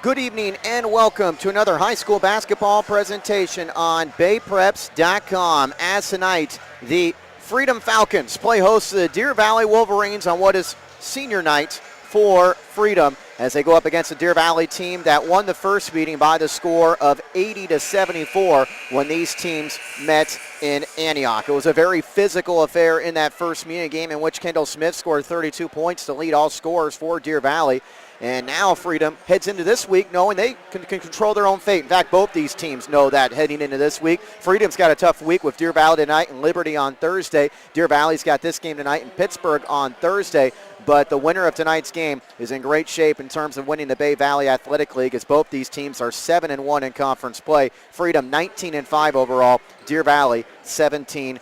Good evening and welcome to another high school basketball presentation on BayPreps.com. As tonight, the Freedom Falcons play host to the Deer Valley Wolverines on what is senior night for Freedom as they go up against the Deer Valley team that won the first meeting by the score of 80-74 when these teams met in Antioch. It was a very physical affair in that first meeting, game in which Kendall Smith scored 32 points to lead all scorers for Deer Valley. And now Freedom heads into this week knowing they can control their own fate. In fact, both these teams know that heading into this week. Freedom's got a tough week with Deer Valley tonight and Liberty on Thursday. Deer Valley's got this game tonight in Pittsburgh on Thursday. But the winner of tonight's game is in great shape in terms of winning the Bay Valley Athletic League, as both these teams are 7-1 in conference play. Freedom 19-5 overall. Deer Valley 17-7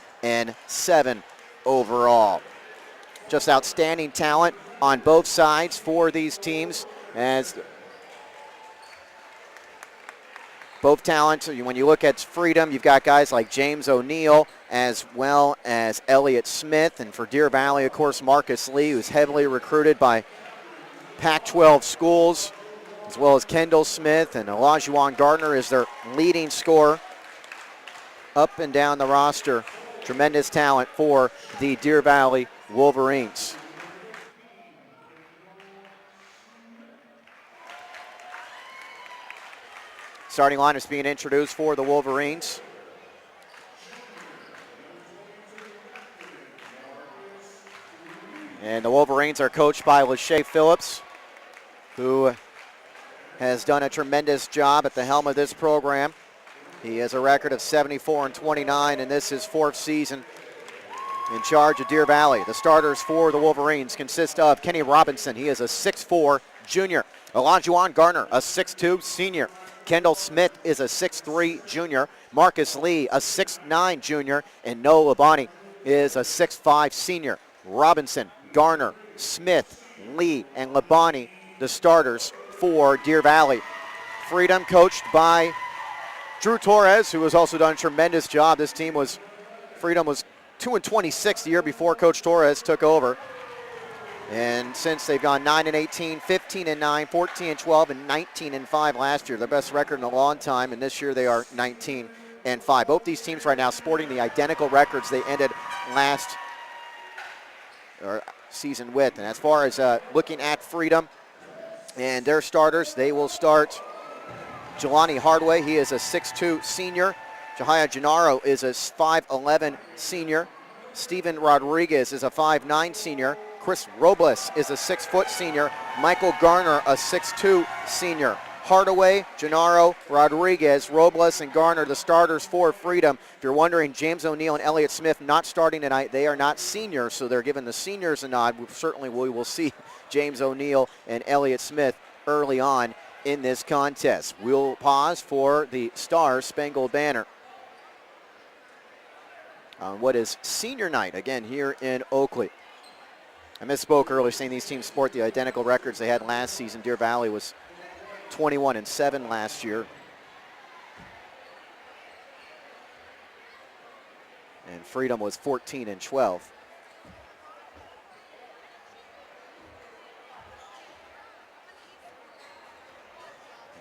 overall. Just outstanding talent on both sides for these teams, as both talents, when you look at Freedom, you've got guys like James O'Neill as well as Elliott Smith, and for Deer Valley, of course, Marcus Lee, who's heavily recruited by Pac-12 schools, as well as Kendall Smith, and Olajuwon Gardner is their leading scorer up and down the roster. Tremendous talent for the Deer Valley Wolverines. Starting line is being introduced for the Wolverines. And the Wolverines are coached by Lachey Phillips, who has done a tremendous job at the helm of this program. He has a record of 74-29, and this is his fourth season in charge of Deer Valley. The starters for the Wolverines consist of Kenny Robinson. He is a 6'4 junior. Olajuwon Gardner, a 6'2 senior. Kendall Smith is a 6'3 junior. Marcus Lee, a 6'9 junior. And Noah Labonte is a 6'5 senior. Robinson, Garner, Smith, Lee, and Labonte, the starters for Deer Valley. Freedom coached by Drew Torres, who has also done a tremendous job. This team Freedom was 2-26 the year before Coach Torres took over. And since they've gone 9-18, 15-9, 14-12, and 19-5 last year, their best record in a long time, and this year they are 19-5. Both these teams right now sporting the identical records they ended last season with. And as far as looking at Freedom and their starters, they will start Jelani Hardway. He is a 6'2 senior. Jahia Gennaro is a 5'11 senior. Steven Rodriguez is a 5'9 senior. Chris Robles is a 6' senior. Michael Garner, a 6'2 senior. Hardaway, Gennaro, Rodriguez, Robles, and Garner, the starters for Freedom. If you're wondering, James O'Neill and Elliott Smith not starting tonight. They are not seniors, so they're giving the seniors a nod. We will see James O'Neill and Elliott Smith early on in this contest. We'll pause for the Star Spangled Banner on what is senior night, again, here in Oakley. I misspoke earlier saying these teams sport the identical records they had last season. Deer Valley was 21-7 last year. And Freedom was 14-12.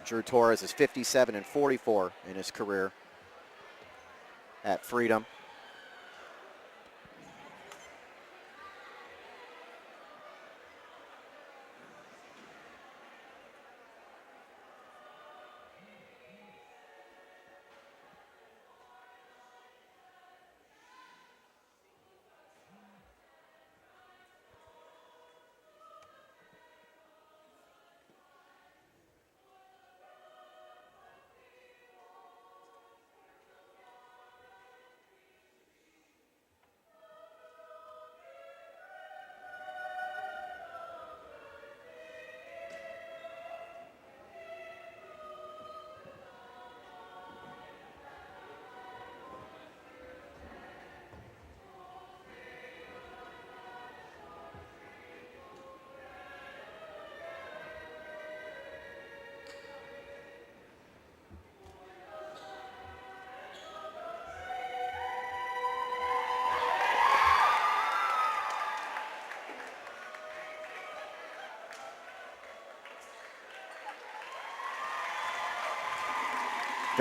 Drew Torres is 57-44 in his career at Freedom.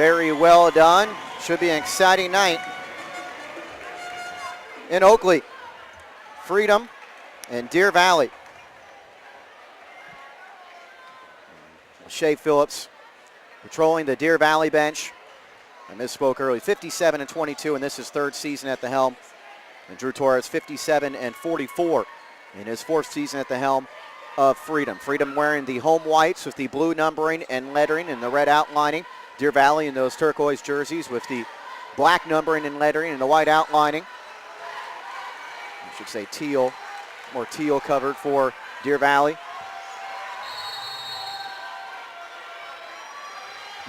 Very well done. Should be an exciting night in Oakley. Freedom and Deer Valley. Shea Phillips patrolling the Deer Valley bench. I misspoke early. 57-22, and this is third season at the helm. And Drew Torres, 57-44 in his fourth season at the helm of Freedom. Freedom wearing the home whites with the blue numbering and lettering and the red outlining. Deer Valley in those turquoise jerseys with the black numbering and lettering and the white outlining. I should say teal, more teal covered for Deer Valley.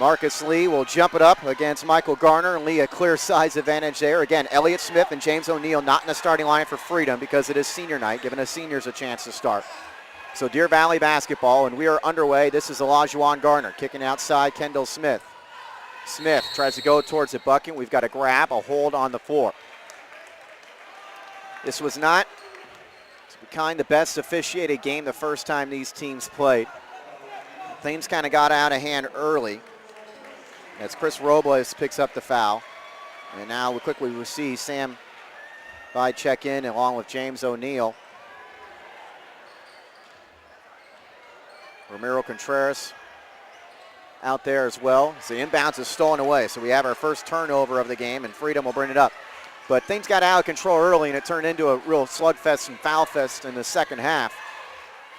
Marcus Lee will jump it up against Michael Garner, and Lee a clear size advantage there. Again, Elliott Smith and James O'Neill not in the starting line for Freedom because it is senior night, giving the seniors a chance to start. So Deer Valley basketball, and we are underway. This is Olajuwon Garner kicking outside Kendall Smith. Smith tries to go towards the bucket. We've got a grab, a hold on the floor. This was not kind of the best officiated game the first time these teams played. Things kind of got out of hand early as Chris Robles picks up the foul. And now we quickly will see Sam By check in along with James O'Neill. Ramiro Contreras out there as well. So the inbounds is stolen away. So we have our first turnover of the game, and Freedom will bring it up. But things got out of control early, and it turned into a real slugfest and foul fest in the second half.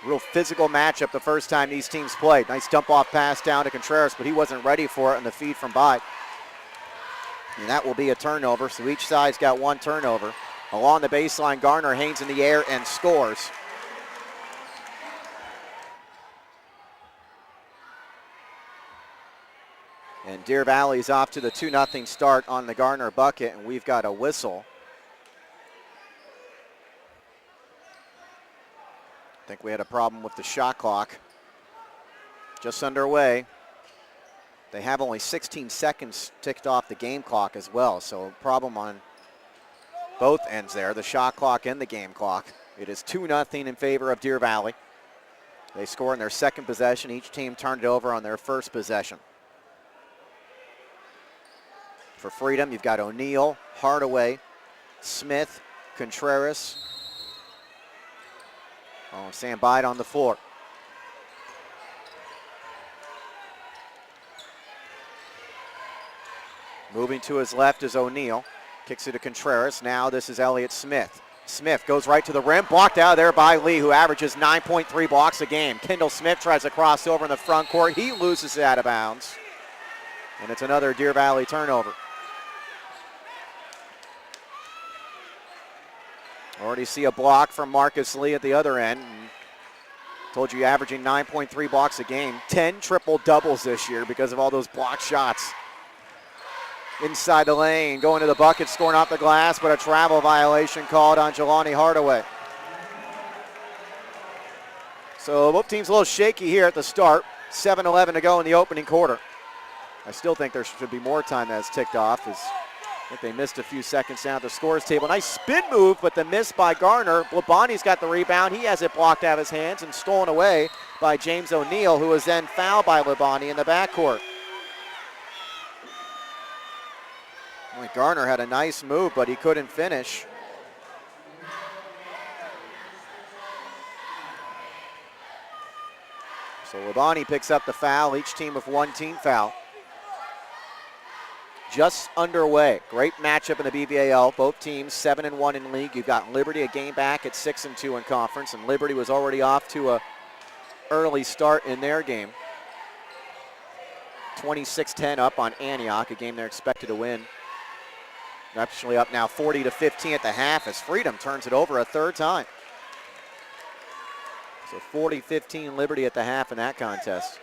Real physical matchup the first time these teams played. Nice dump-off pass down to Contreras, but he wasn't ready for it on the feed from By. And that will be a turnover, so each side's got one turnover. Along the baseline, Garner hangs in the air and scores. And Deer Valley's off to the 2-0 start on the Garner bucket, and we've got a whistle. I think we had a problem with the shot clock. Just underway. They have only 16 seconds ticked off the game clock as well, so problem on both ends there, the shot clock and the game clock. It is 2-0 in favor of Deer Valley. They score in their second possession. Each team turned it over on their first possession. For Freedom, you've got O'Neill, Hardaway, Smith, Contreras. Oh, Sam Bide on the floor. Moving to his left is O'Neill. Kicks it to Contreras. Now this is Elliott Smith. Smith goes right to the rim. Blocked out there by Lee, who averages 9.3 blocks a game. Kendall Smith tries to cross over in the front court. He loses it out of bounds. And it's another Deer Valley turnover. Already see a block from Marcus Lee at the other end. Told you averaging 9.3 blocks a game. 10 triple doubles this year because of all those blocked shots. Inside the lane, going to the bucket, scoring off the glass, but a travel violation called on Jelani Hardaway. So both teams a little shaky here at the start. 7:11 to go in the opening quarter. I still think there should be more time that's ticked off, as I think they missed a few seconds down at the scores table. Nice spin move, but the miss by Garner. Labonte's got the rebound. He has it blocked out of his hands and stolen away by James O'Neill, who was then fouled by Labonte in the backcourt. Garner had a nice move, but he couldn't finish. So Labonte picks up the foul, each team with one team foul. Just underway. Great matchup in the BVAL. Both teams 7-1 in league. You've got Liberty a game back at 6-2 in conference, and Liberty was already off to a early start in their game. 26-10 up on Antioch, a game they're expected to win. Actually up now 40-15 at the half as Freedom turns it over a third time. So 40-15 Liberty at the half in that contest.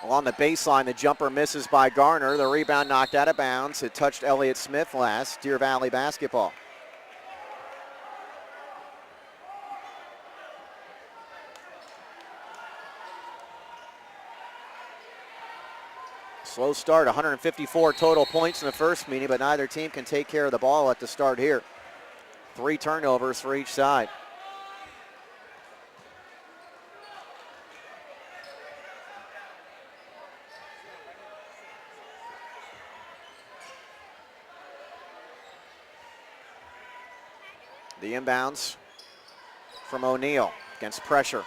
Along the baseline, the jumper misses by Garner. The rebound knocked out of bounds. It touched Elliott Smith last. Deer Valley basketball. Slow start, 154 total points in the first meeting, but neither team can take care of the ball at the start here. 3 turnovers for each side. The inbounds from O'Neal against pressure.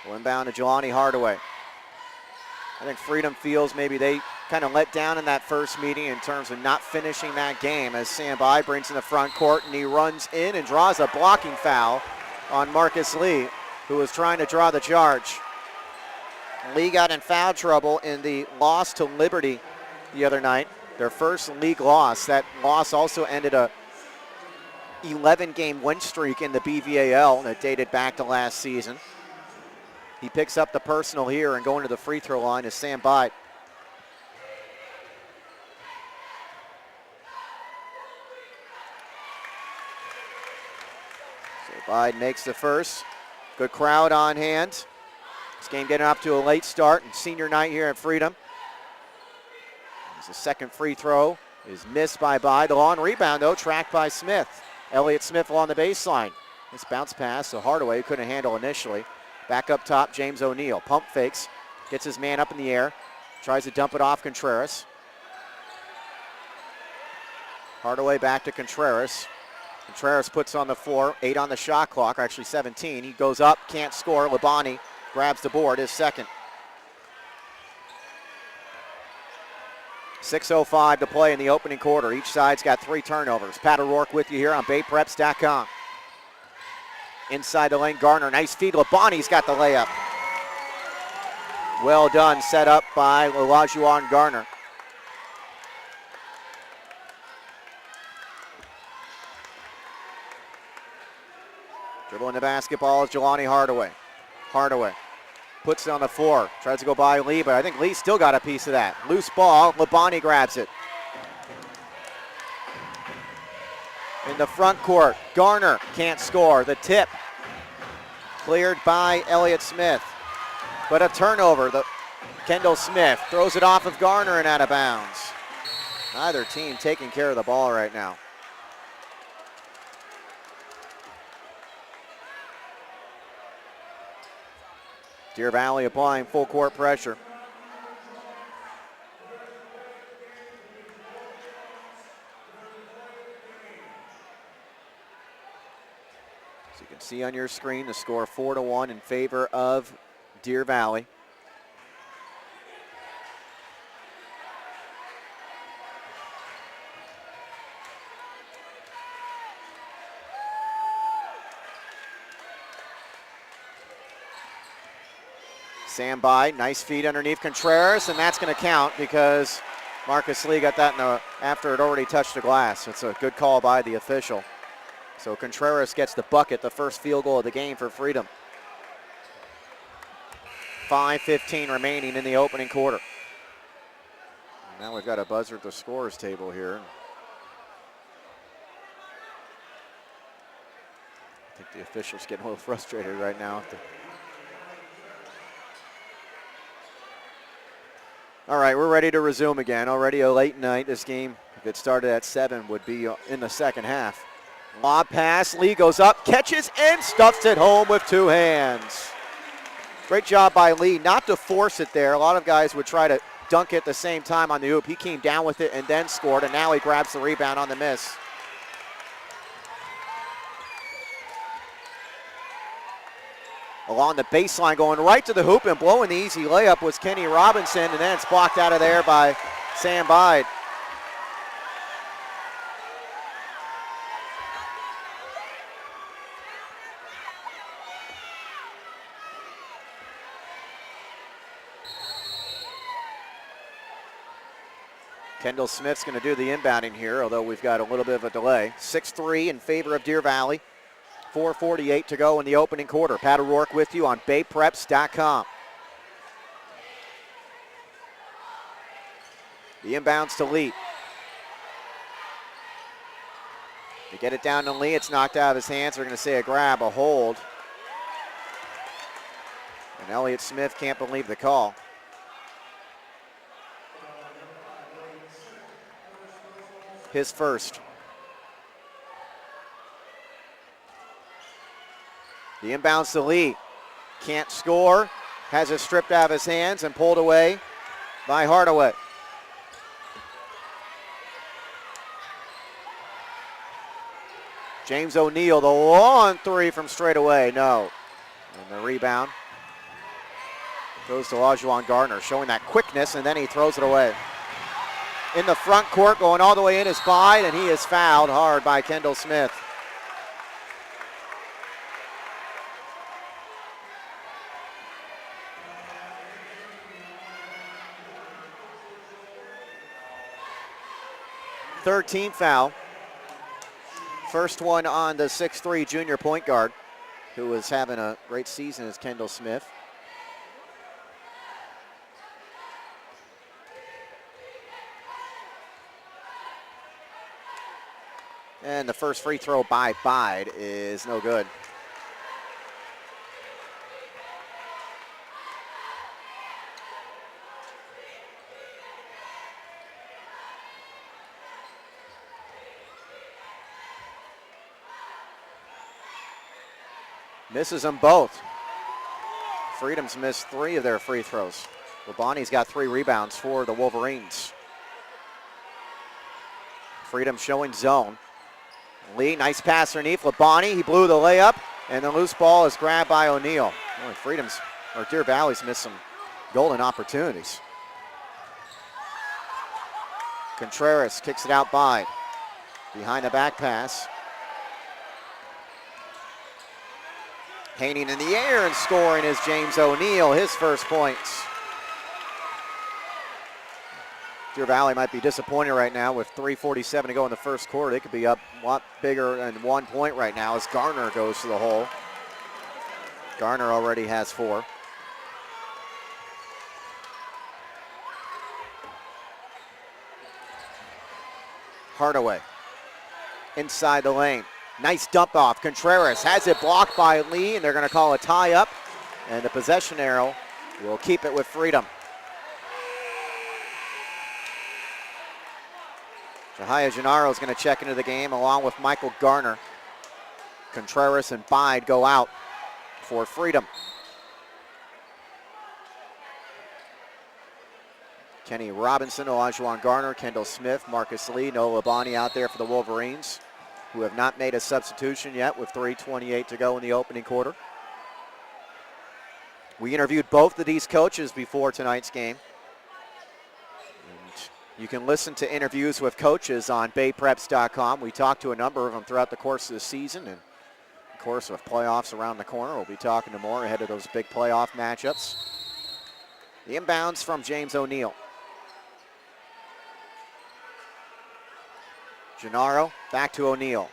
Will inbound to Jelani Hardaway. I think Freedom feels maybe they kind of let down in that first meeting in terms of not finishing that game, as Sam Bai brings in the front court and he runs in and draws a blocking foul on Marcus Lee, who was trying to draw the charge. Lee got in foul trouble in the loss to Liberty the other night, their first league loss. That loss also ended a 11-game win streak in the BVAL that dated back to last season. He picks up the personal here, and going to the free throw line is Sam Bide. So Bide makes the first. Good crowd on hand. This game getting off to a late start, and senior night here at Freedom. As the second free throw is missed by Bide. The long rebound, though, tracked by Smith. Elliott Smith along the baseline. This bounce pass to Hardaway, who couldn't handle initially. Back up top, James O'Neal. Pump fakes, gets his man up in the air, tries to dump it off Contreras. Hardaway back to Contreras. Contreras puts on the floor, 8 on the shot clock, or actually 17. He goes up, can't score. Labani grabs the board, his second. 6:05 to play in the opening quarter. Each side's got 3 turnovers. Pat O'Rourke with you here on BayPreps.com. Inside the lane, Garner, nice feed. Labani's got the layup. Well done, set up by Olajuwon Garner. Dribbling the basketball is Jelani Hardaway. Hardaway puts it on the floor, tries to go by Lee, but I think Lee still got a piece of that. Loose ball, Labani grabs it. In the front court, Garner can't score. The tip cleared by Elliott Smith, but a turnover. Kendall Smith throws it off of Garner and out of bounds. Neither team taking care of the ball right now. Deer Valley applying full court pressure. So you can see on your screen the score 4-1 in favor of Deer Valley. Sam Bide, nice feed underneath Contreras, and that's going to count because Marcus Lee got that after it already touched the glass. It's a good call by the official. So Contreras gets the bucket, the first field goal of the game for Freedom. 5:15 remaining in the opening quarter. Now we've got a buzzer at the scorers table here. I think the official's getting a little frustrated right now. All right, we're ready to resume again. Already a late night. This game, if it started at 7, would be in the second half. Lob pass, Lee goes up, catches and stuffs it home with 2 hands. Great job by Lee not to force it there. A lot of guys would try to dunk it at the same time on the hoop. He came down with it and then scored, and now he grabs the rebound on the miss. Along the baseline, going right to the hoop and blowing the easy layup was Kenny Robinson, and then it's blocked out of there by Sam Bide. Kendall Smith's going to do the inbounding here, although we've got a little bit of a delay. 6-3 in favor of Deer Valley. 4:48 to go in the opening quarter. Pat O'Rourke with you on BayPreps.com. The inbounds to Lee. They get it down to Lee. It's knocked out of his hands. They're going to say a grab, a hold. And Elliott Smith can't believe the call. his first. The inbounds to Lee. Can't score. Has it stripped out of his hands and pulled away by Hardaway. James O'Neal, the long three from straight away. No. And the rebound goes to Olajuwon Gardner, showing that quickness, and then he throws it away. In the front court, going all the way in is Bide, and he is fouled hard by Kendall Smith. Third team foul. First one on the 6'3" junior point guard, who is having a great season as Kendall Smith. And the first free throw by Bide is no good. Misses them both. Freedom's missed 3 of their free throws. Labonte's got 3 rebounds for the Wolverines. Freedom showing zone. Lee, nice pass underneath. Labonte, he blew the layup, and the loose ball is grabbed by O'Neal. Deer Valley's missed some golden opportunities. Contreras kicks it out by. Behind the back pass. Hanging in the air and scoring is James O'Neal, his first points. Deer Valley might be disappointed right now with 3:47 to go in the first quarter. They could be up a lot bigger than 1 point right now as Garner goes to the hole. Garner already has 4. Hardaway inside the lane. Nice dump off. Contreras has it blocked by Lee, and they're going to call a tie up. And the possession arrow will keep it with Freedom. Jahia Gennaro is going to check into the game along with Michael Garner. Contreras and Bide go out for Freedom. Kenny Robinson, Olajuwon Garner, Kendall Smith, Marcus Lee, Noah Labonte out there for the Wolverines, who have not made a substitution yet with 3:28 to go in the opening quarter. We interviewed both of these coaches before tonight's game. And you can listen to interviews with coaches on BayPreps.com. We talked to a number of them throughout the course of the season, and of course with playoffs around the corner, we'll be talking to more ahead of those big playoff matchups. The inbounds from James O'Neal. Gennaro back to O'Neal.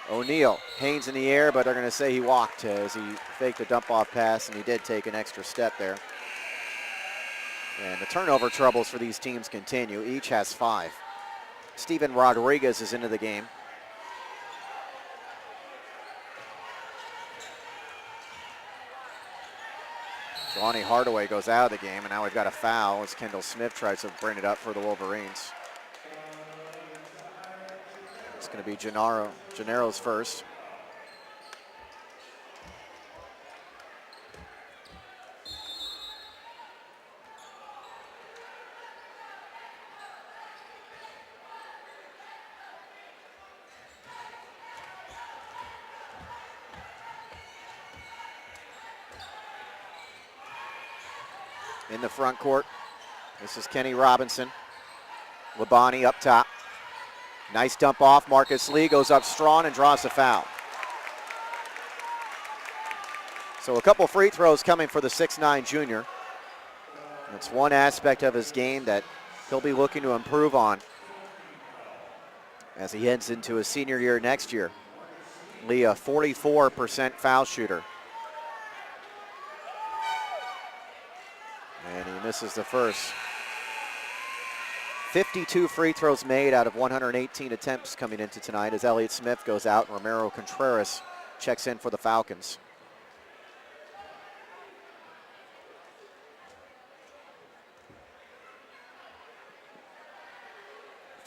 O'Neal, hands in the air, but they're going to say he walked as he faked a dump-off pass, and he did take an extra step there. And the turnover troubles for these teams continue. Each has 5. Steven Rodriguez is into the game. Lonnie Hardaway goes out of the game, and now we've got a foul as Kendall Smith tries to bring it up for the Wolverines. It's going to be Gennaro's first. In the front court, this is Kenny Robinson. Labonte up top. Nice dump off. Marcus Lee goes up strong and draws the foul. So a couple free throws coming for the 6'9" junior. That's one aspect of his game that he'll be looking to improve on as he heads into his senior year next year. Lee, a 44% foul shooter. And he misses the first. 52 free throws made out of 118 attempts coming into tonight as Elliott Smith goes out and Romero Contreras checks in for the Falcons.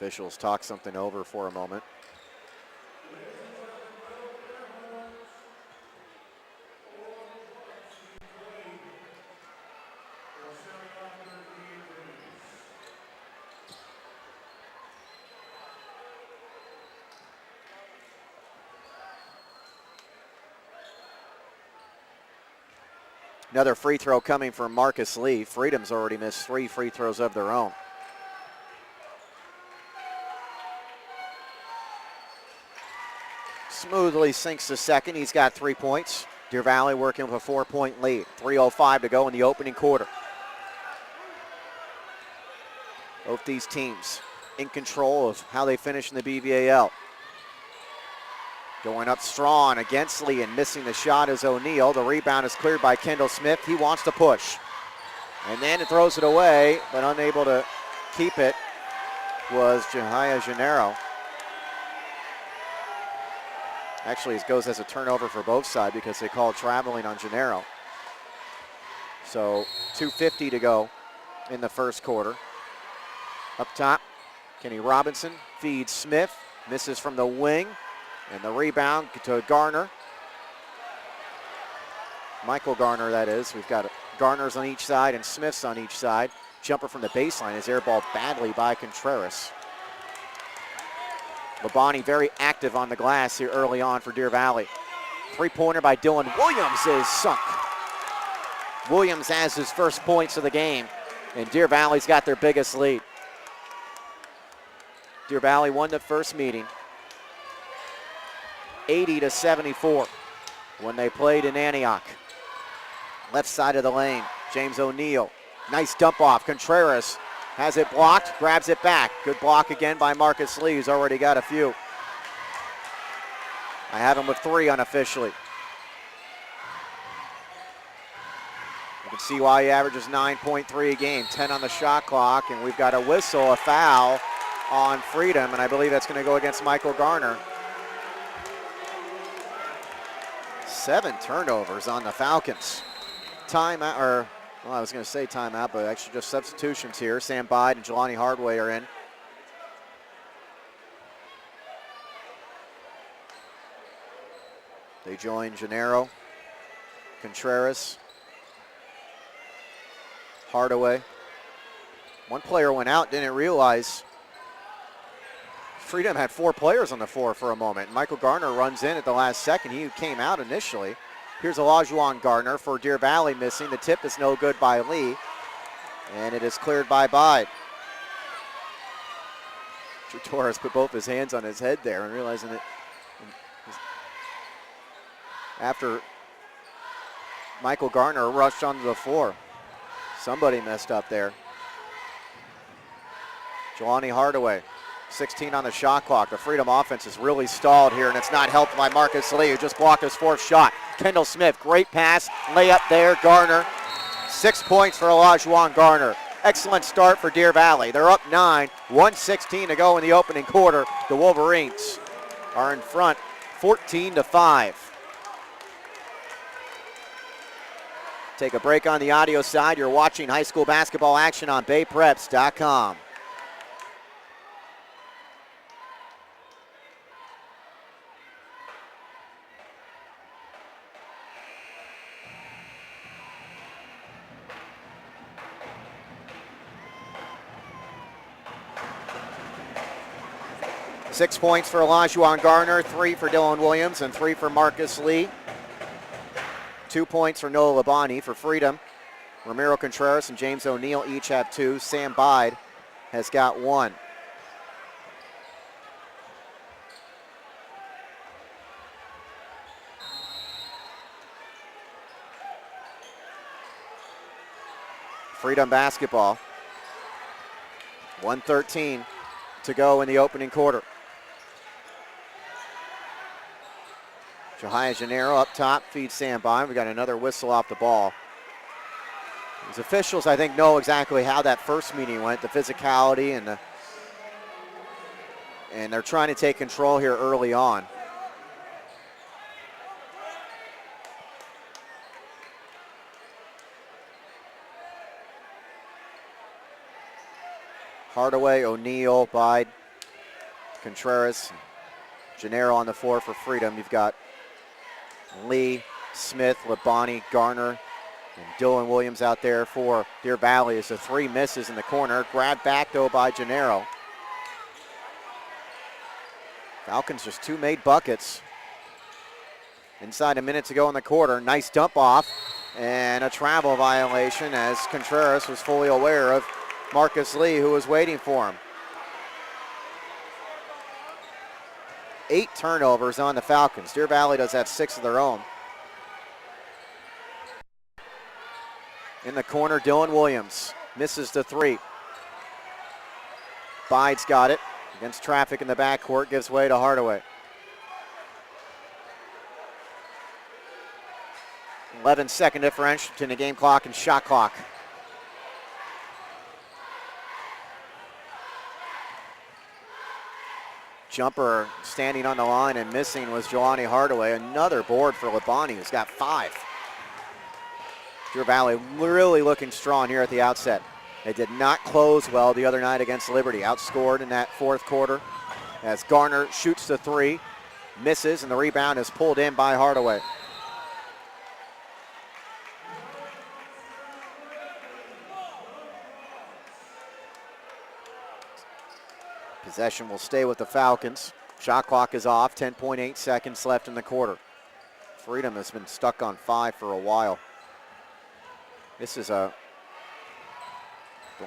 Officials talk something over for a moment. Another free throw coming from Marcus Lee. Freedom's already missed 3 free throws of their own. Smoothly sinks the second. He's got 3 points. Deer Valley working with a 4-point lead. 3:05 to go in the opening quarter. Both these teams in control of how they finish in the BVAL. Going up strong against Lee and missing the shot is O'Neal. The rebound is cleared by Kendall Smith. He wants to push. And then it throws it away, but unable to keep it was Jahia Gennaro. Actually, it goes as a turnover for both sides because they called traveling on Gennaro. So 2:50 to go in the first quarter. Up top, Kenny Robinson feeds Smith. Misses from the wing. And the rebound to Garner. Michael Garner, that is. We've got Garner's on each side and Smith's on each side. Jumper from the baseline is airballed badly by Contreras. Labonte very active on the glass here early on for Deer Valley. Three-pointer by Dylan Williams is sunk. Williams has his first points of the game, and Deer Valley's got their biggest lead. Deer Valley won the first meeting 80-74 when they played in Antioch. Left side of the lane, James O'Neal. Nice dump off. Contreras has it blocked, grabs it back. Good block again by Marcus Lee, who's already got a few. I have him with 3 unofficially. You can see why he averages 9.3 a game, 10 on the shot clock, and we've got a whistle, a foul on Freedom, and I believe that's going to go against Michael Garner. 7 turnovers on the Falcons. Timeout, or well, I was going to say timeout, but actually just substitutions here. Sam Bide and Jelani Hardway are in. They join Gennaro, Contreras, Hardaway. One player went out, didn't realize Freedom had 4 players on the floor for a moment. Michael Garner runs in at the last second. He came out initially. Here's Olajuwon Garner for Deer Valley missing. The tip is no good by Lee, and it is cleared by Bide. Torres put both his hands on his head there and realizing that after Michael Garner rushed onto the floor, somebody messed up there. Jelani Hardaway. 16 on the shot clock. The Freedom offense is really stalled here, and it's not helped by Marcus Lee, who just blocked his 4th shot. Kendall Smith, great pass, layup there, Garner. 6 points for Olajuwon Garner. Excellent start for Deer Valley. They're up 9, 1:16 to go in the opening quarter. The Wolverines are in front, 14-5. Take a break on the audio side. You're watching high school basketball action on BayPreps.com. Six points for Olajuwon Garner, 3 for Dylan Williams, and 3 for Marcus Lee. 2 points for Noah Labonte for Freedom. Ramiro Contreras and James O'Neal each have 2. Sam Bide has got 1. Freedom basketball. 1:13 to go in the opening quarter. Jahia Gennaro up top, feeds Sam Bide. We got another whistle off the ball. These officials, I think, know exactly how that first meeting went, the physicality and they're trying to take control here early on. Hardaway, O'Neal, Bide, Contreras, Gennaro on the floor for Freedom. You've got Lee, Smith, Labonte, Garner, and Dylan Williams out there for Deer Valley as the three misses in the corner. Grabbed back, though, by Gennaro. Falcons just 2 made buckets. Inside a minute to go in the quarter. Nice dump off and a travel violation as Contreras was fully aware of Marcus Lee, who was waiting for him. 8 turnovers on the Falcons. Deer Valley does have 6 of their own. In the corner, Dylan Williams misses the 3. Bide's got it. Against traffic in the backcourt, gives way to Hardaway. 11-second differential between the game clock and shot clock. Jumper standing on the line and missing was Jelani Hardaway. Another board for Labonte, who's got 5. Deer Valley really looking strong here at the outset. They did not close well the other night against Liberty. Outscored in that fourth quarter as Garner shoots the 3, misses, and the rebound is pulled in by Hardaway. Possession will stay with the Falcons. Shot clock is off, 10.8 seconds left in the quarter. Freedom has been stuck on 5 for a while. This is I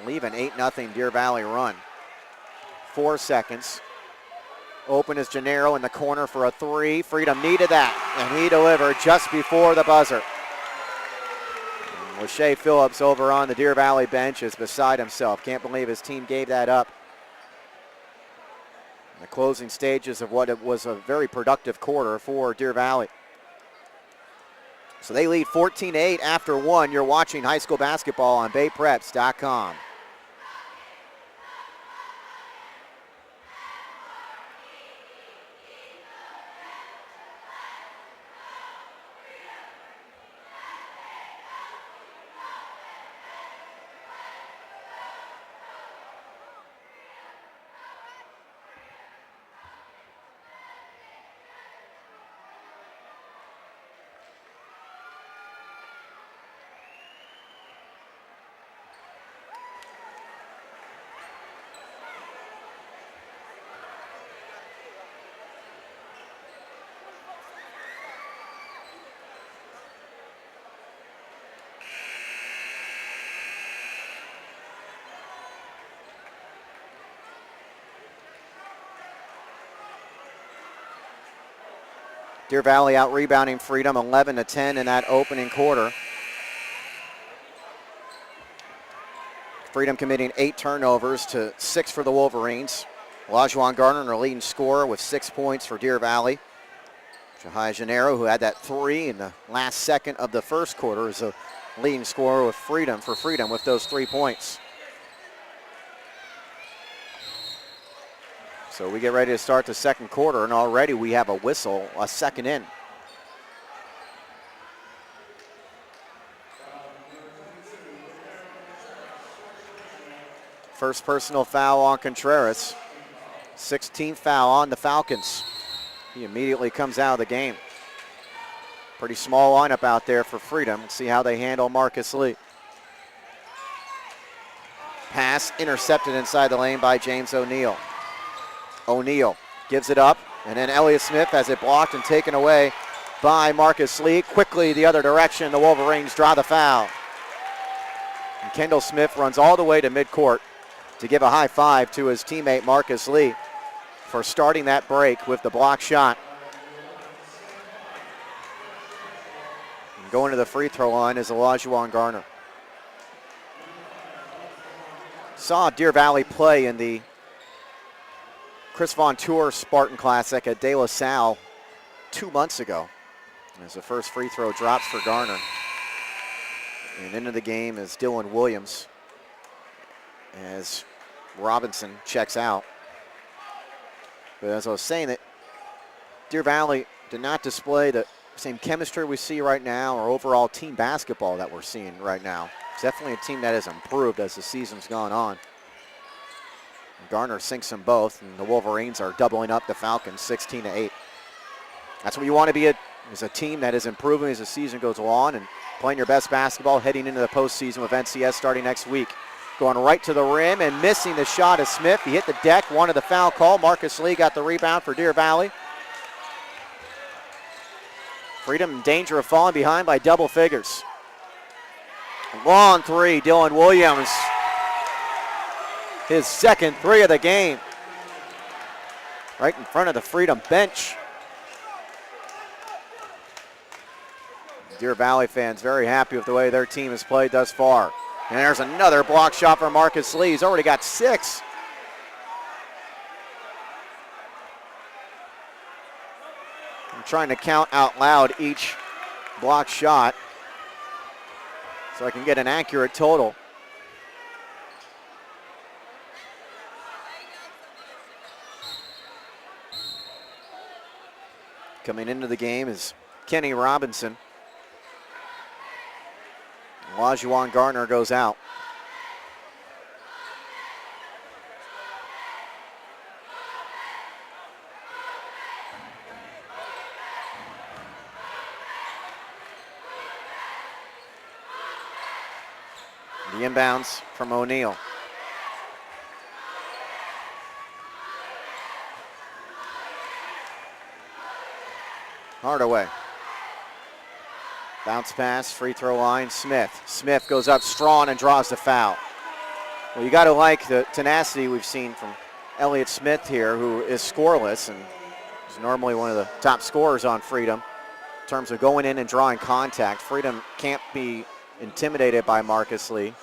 believe an 8-0 Deer Valley run. 4 seconds. Open is Gennaro in the corner for a 3. Freedom needed that, and he delivered just before the buzzer. Lachey Phillips over on the Deer Valley bench is beside himself. Can't believe his team gave that up. In the closing stages of what it was a very productive quarter for Deer Valley. So they lead 14-8 after 1. You're watching high school basketball on BayPreps.com. Deer Valley out rebounding Freedom 11-10 in that opening quarter. Freedom committing 8 turnovers to 6 for the Wolverines. Olajuwon Garner, their leading scorer, with 6 points for Deer Valley. Jahai Gennaro, who had that 3 in the last second of the first quarter, is a leading scorer with Freedom with those 3 points. So we get ready to start the second quarter, and already we have a whistle, a second in. First personal foul on Contreras. 16th foul on the Falcons. He immediately comes out of the game. Pretty small lineup out there for Freedom. Let's see how they handle Marcus Lee. Pass intercepted inside the lane by James O'Neal. O'Neal gives it up, and then Elliott Smith has it blocked and taken away by Marcus Lee. Quickly the other direction, the Wolverines draw the foul. And Kendall Smith runs all the way to midcourt to give a high five to his teammate Marcus Lee for starting that break with the block shot. And going to the free throw line is Olajuwon Garner. Saw Deer Valley play in the Chris Von Tour Spartan Classic at De La Salle 2 months ago. As the first free throw drops for Garner. And into the game is Dylan Williams as Robinson checks out. But as I was saying, that Deer Valley did not display the same chemistry we see right now or overall team basketball that we're seeing right now. It's definitely a team that has improved as the season's gone on. Garner sinks them both, and the Wolverines are doubling up the Falcons 16-8. That's what you want to be as a team that is improving as the season goes on and playing your best basketball heading into the postseason with NCS starting next week. Going right to the rim and missing the shot of Smith. He hit the deck, wanted the foul call. Marcus Lee got the rebound for Deer Valley. Freedom in danger of falling behind by double figures. Long three, Dylan Williams. His second three of the game. Right in front of the Freedom bench. Deer Valley fans very happy with the way their team has played thus far. And there's another block shot for Marcus Lee. He's already got 6. I'm trying to count out loud each block shot so I can get an accurate total. Coming into the game is Kenny Robinson. Lajuan Garner goes out. The inbounds from O'Neal. Hardaway. Bounce pass, free throw line, Smith. Smith goes up strong and draws the foul. Well, you got to like the tenacity we've seen from Elliott Smith here, who is scoreless and is normally one of the top scorers on Freedom in terms of going in and drawing contact. Freedom can't be intimidated by Marcus Lee.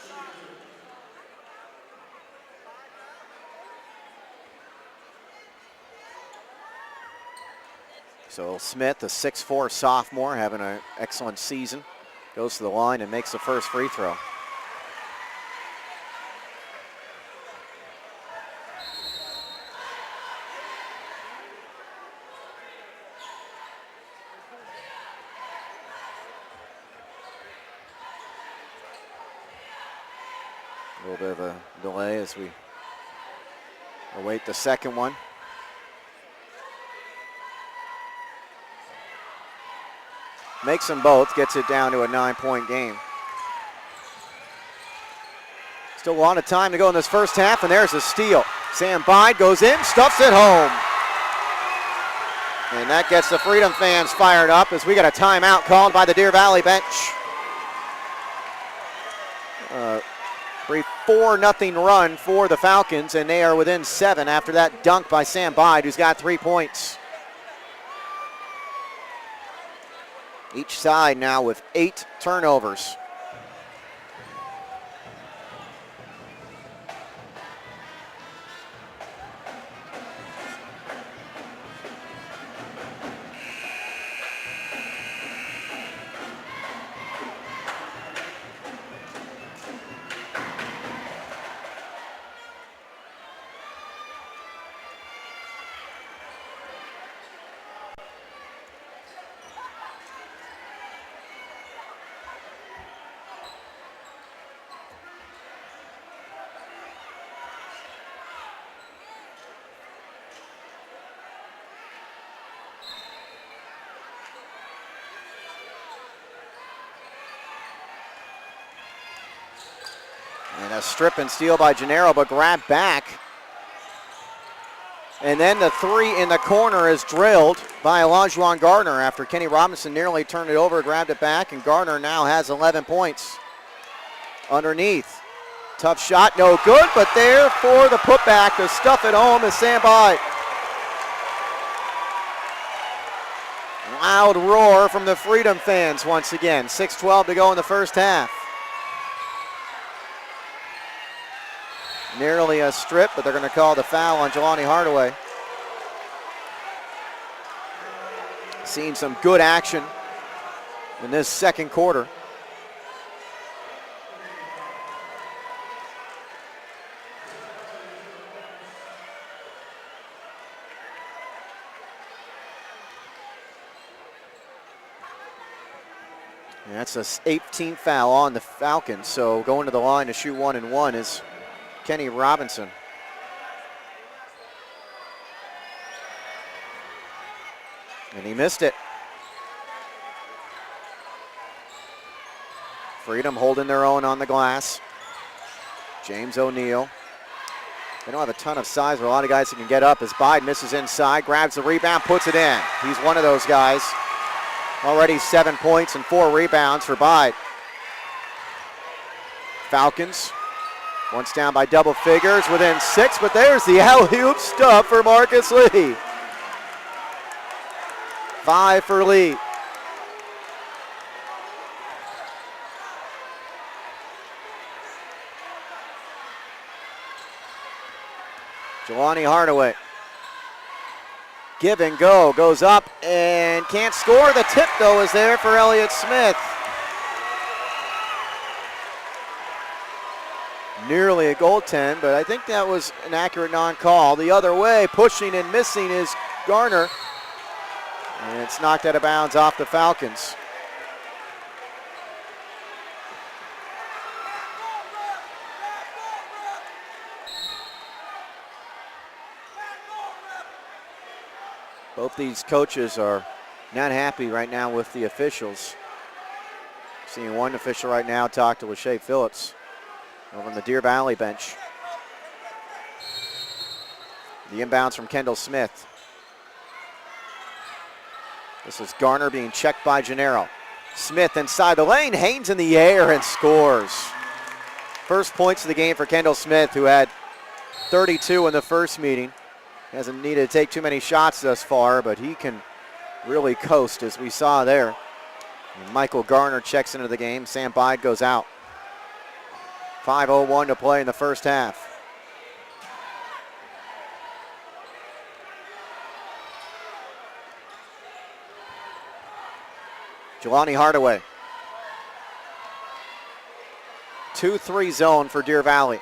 So Smith, a 6'4" sophomore, having an excellent season, goes to the line and makes the first free throw. A little bit of a delay as we await the second one. Makes them both, gets it down to a 9-point game. Still a lot of time to go in this first half, and there's a steal. Sam Bide goes in, stuffs it home. And that gets the Freedom fans fired up as we got a timeout called by the Deer Valley bench. Brief 4-0 run for the Falcons, and they are within 7 after that dunk by Sam Bide, who's got 3 points. Each side now with 8 turnovers. And a strip and steal by Gennaro, but grabbed back. And then the 3 in the corner is drilled by Olajuwon Gardner after Kenny Robinson nearly turned it over, grabbed it back, and Gardner now has 11 points. Underneath. Tough shot, no good, but there for the putback to stuff it home is Sam Bide. Loud roar from the Freedom fans once again. 6:12 to go in the first half. Nearly a strip, but they're going to call the foul on Jelani Hardaway. Seeing some good action in this second quarter. And that's the 18th foul on the Falcons, so going to the line to shoot 1 and 1 is Kenny Robinson. And he missed it. Freedom holding their own on the glass. James O'Neal. They don't have a ton of size, but a lot of guys who can get up as Bide misses inside, grabs the rebound, puts it in. He's one of those guys. Already 7 points and 4 rebounds for Bide. Falcons, once down by double figures, within 6, but there's the alley-oop stuff for Marcus Lee. 5 for Lee. Jelani Hardaway. Give and go, goes up and can't score. The tip though is there for Elliott Smith. Nearly a goaltend, but I think that was an accurate non-call. The other way, pushing and missing is Garner. And it's knocked out of bounds off the Falcons. Both these coaches are not happy right now with the officials. Seeing one official right now talk to Lachey Phillips over on the Deer Valley bench. The inbounds from Kendall Smith. This is Garner being checked by Gennaro. Smith inside the lane, Haynes in the air and scores. First points of the game for Kendall Smith, who had 32 in the first meeting. Hasn't needed to take too many shots thus far, but he can really coast, as we saw there. And Michael Garner checks into the game. Sam Bide goes out. 5:01 to play in the first half. Jelani Hardaway. 2-3 zone for Deer Valley.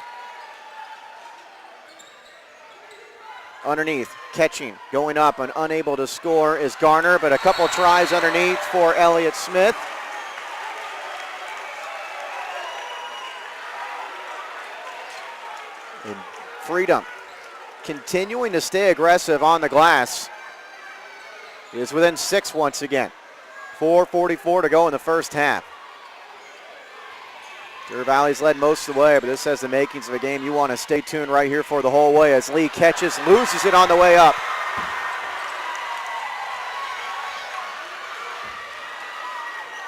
Underneath, catching, going up, and unable to score is Garner, but a couple tries underneath for Elliott Smith. And Freedom continuing to stay aggressive on the glass. He is within 6 once again. 4:44 to go in the first half. Deer Valley's led most of the way, but this has the makings of a game you want to stay tuned right here for the whole way as Lee catches, loses it on the way up.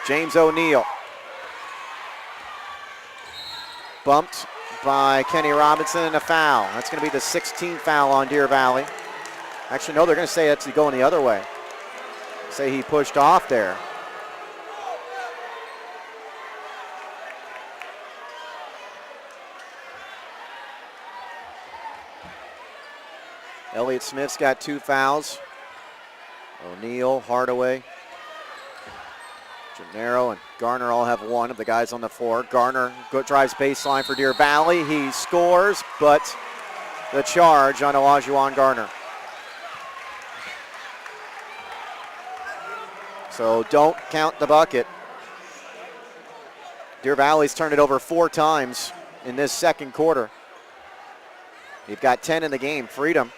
James O'Neal. Bumped by Kenny Robinson and a foul. That's going to be the 16th foul on Deer Valley. Actually, no, they're going to say that's going the other way. Say he pushed off there. Elliott Smith's got 2 fouls. O'Neal, Hardaway, Gennaro, and Garner all have 1 of the guys on the floor. Garner drives baseline for Deer Valley. He scores, but the charge on Olajuwon Garner. So don't count the bucket. Deer Valley's turned it over 4 times in this second quarter. They've got 10 in the game. Freedom,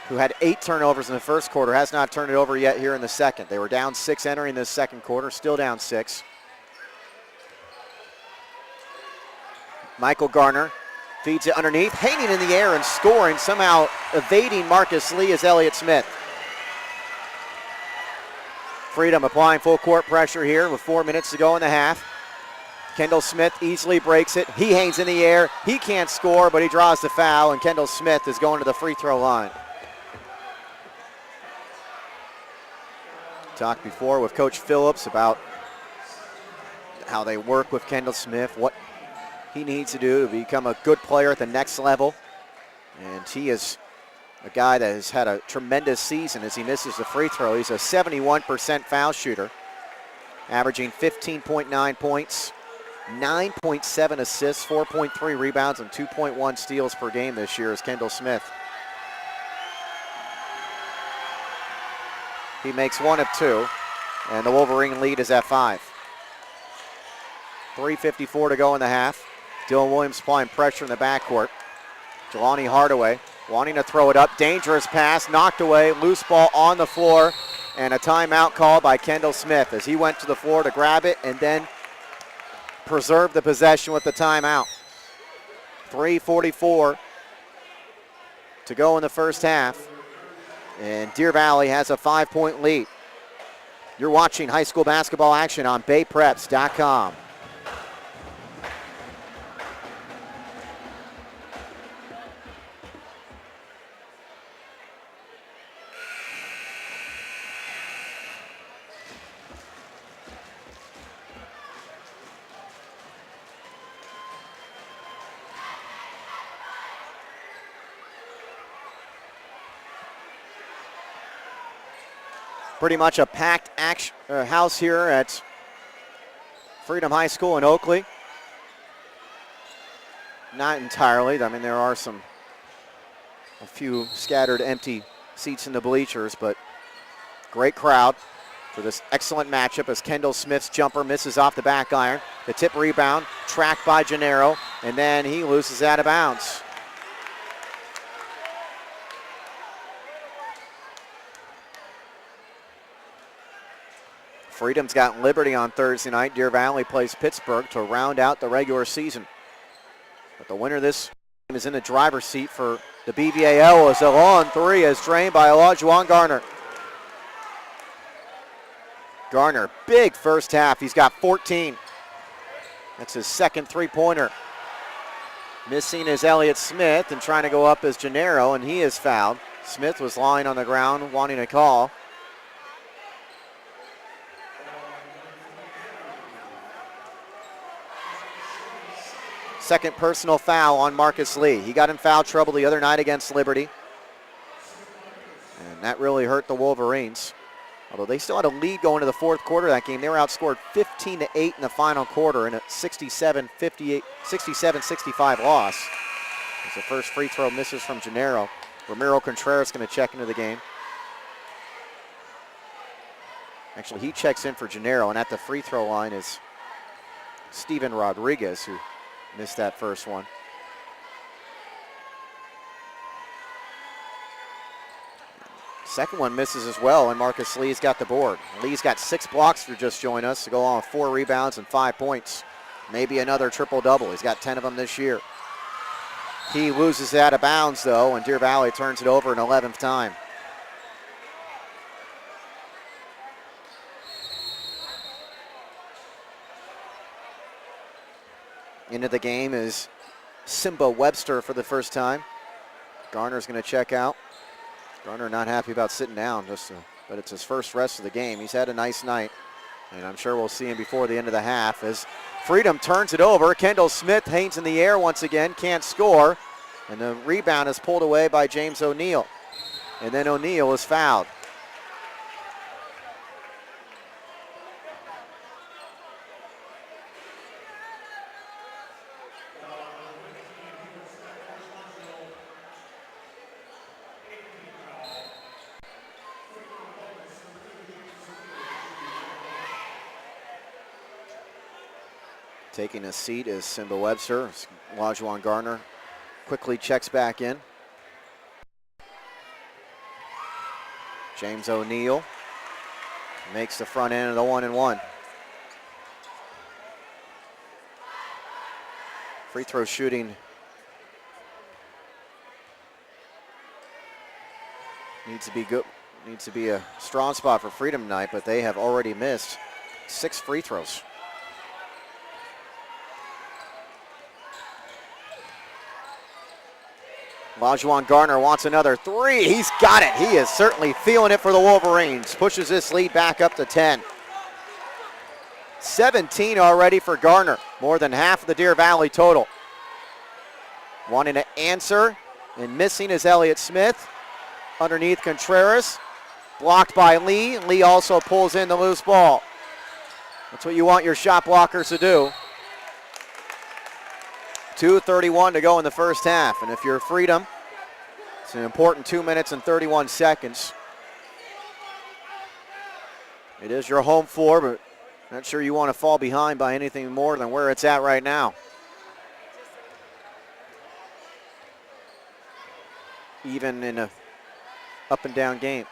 who had 8 turnovers in the first quarter, has not turned it over yet here in the second. They were down 6 entering this second quarter, still down 6. Michael Garner feeds it underneath, hanging in the air and scoring, somehow evading Marcus Lee is Elliott Smith. Freedom applying full court pressure here with 4 minutes to go in the half. Kendall Smith easily breaks it. He hangs in the air. He can't score, but he draws the foul, and Kendall Smith is going to the free throw line. Talked before with Coach Phillips about how they work with Kendall Smith, what he needs to do to become a good player at the next level. And he is a guy that has had a tremendous season as he misses the free throw. He's a 71% foul shooter, averaging 15.9 points, 9.7 assists, 4.3 rebounds, and 2.1 steals per game this year is Kendall Smith. He makes 1 of 2, and the Wolverine lead is at 5. 3:54 to go in the half. Dylan Williams applying pressure in the backcourt. Jelani Hardaway wanting to throw it up. Dangerous pass, knocked away. Loose ball on the floor, and a timeout called by Kendall Smith as he went to the floor to grab it and then preserve the possession with the timeout. 3:44 to go in the first half, and Deer Valley has a 5-point lead. You're watching high school basketball action on BayPreps.com. Pretty much a packed house here at Freedom High School in Oakley. Not entirely. I mean, there are a few scattered empty seats in the bleachers, but great crowd for this excellent matchup as Kendall Smith's jumper misses off the back iron. The tip rebound tracked by Gennaro, and then he loses out of bounds. Freedom's got Liberty on Thursday night. Deer Valley plays Pittsburgh to round out the regular season. But the winner of this game is in the driver's seat for the BVAL as a long three is drained by Olajuwon Garner. Garner, big first half. He's got 14. That's his second three-pointer. Missing is Elliott Smith, and trying to go up is Gennaro, and he is fouled. Smith was lying on the ground wanting a call. Second personal foul on Marcus Lee. He got in foul trouble the other night against Liberty, and that really hurt the Wolverines. Although they still had a lead going to the fourth quarter of that game. They were outscored 15-8 in the final quarter in a 67-65 loss. As the first free throw misses from Gennaro. Ramiro Contreras going to check into the game. Actually, he checks in for Gennaro, and at the free throw line is Steven Rodriguez, who missed that first one. Second one misses as well, and Marcus Lee's got the board. Lee's got 6 blocks for just join us to go on with 4 rebounds and 5 points. Maybe another triple-double. He's got 10 of them this year. He loses out of bounds, though, and Deer Valley turns it over an 11th time. Into the game is Simba Webster for the first time. Garner's going to check out. Garner not happy about sitting down, but it's his first rest of the game. He's had a nice night, and I'm sure we'll see him before the end of the half as Freedom turns it over. Kendall Smith hangs in the air once again, can't score, and the rebound is pulled away by James O'Neal. And then O'Neal is fouled. Taking a seat is Simba Webster. Olajuwon Garner quickly checks back in. James O'Neal makes the front end of the 1-and-1. Free throw shooting needs to be good. Needs to be a strong spot for Freedom tonight, but they have already missed 6 free throws. Olajuwon Garner wants another 3. He's got it. He is certainly feeling it for the Wolverines. Pushes this lead back up to 10. 17 already for Garner. More than half of the Deer Valley total. Wanting to answer and missing is Elliott Smith. Underneath Contreras. Blocked by Lee. Lee also pulls in the loose ball. That's what you want your shot blockers to do. 2:31 to go in the first half, and if you're Freedom, it's an important 2 minutes and 31 seconds. It is your home floor, but not sure you want to fall behind by anything more than where it's at right now. Even in a up and down game.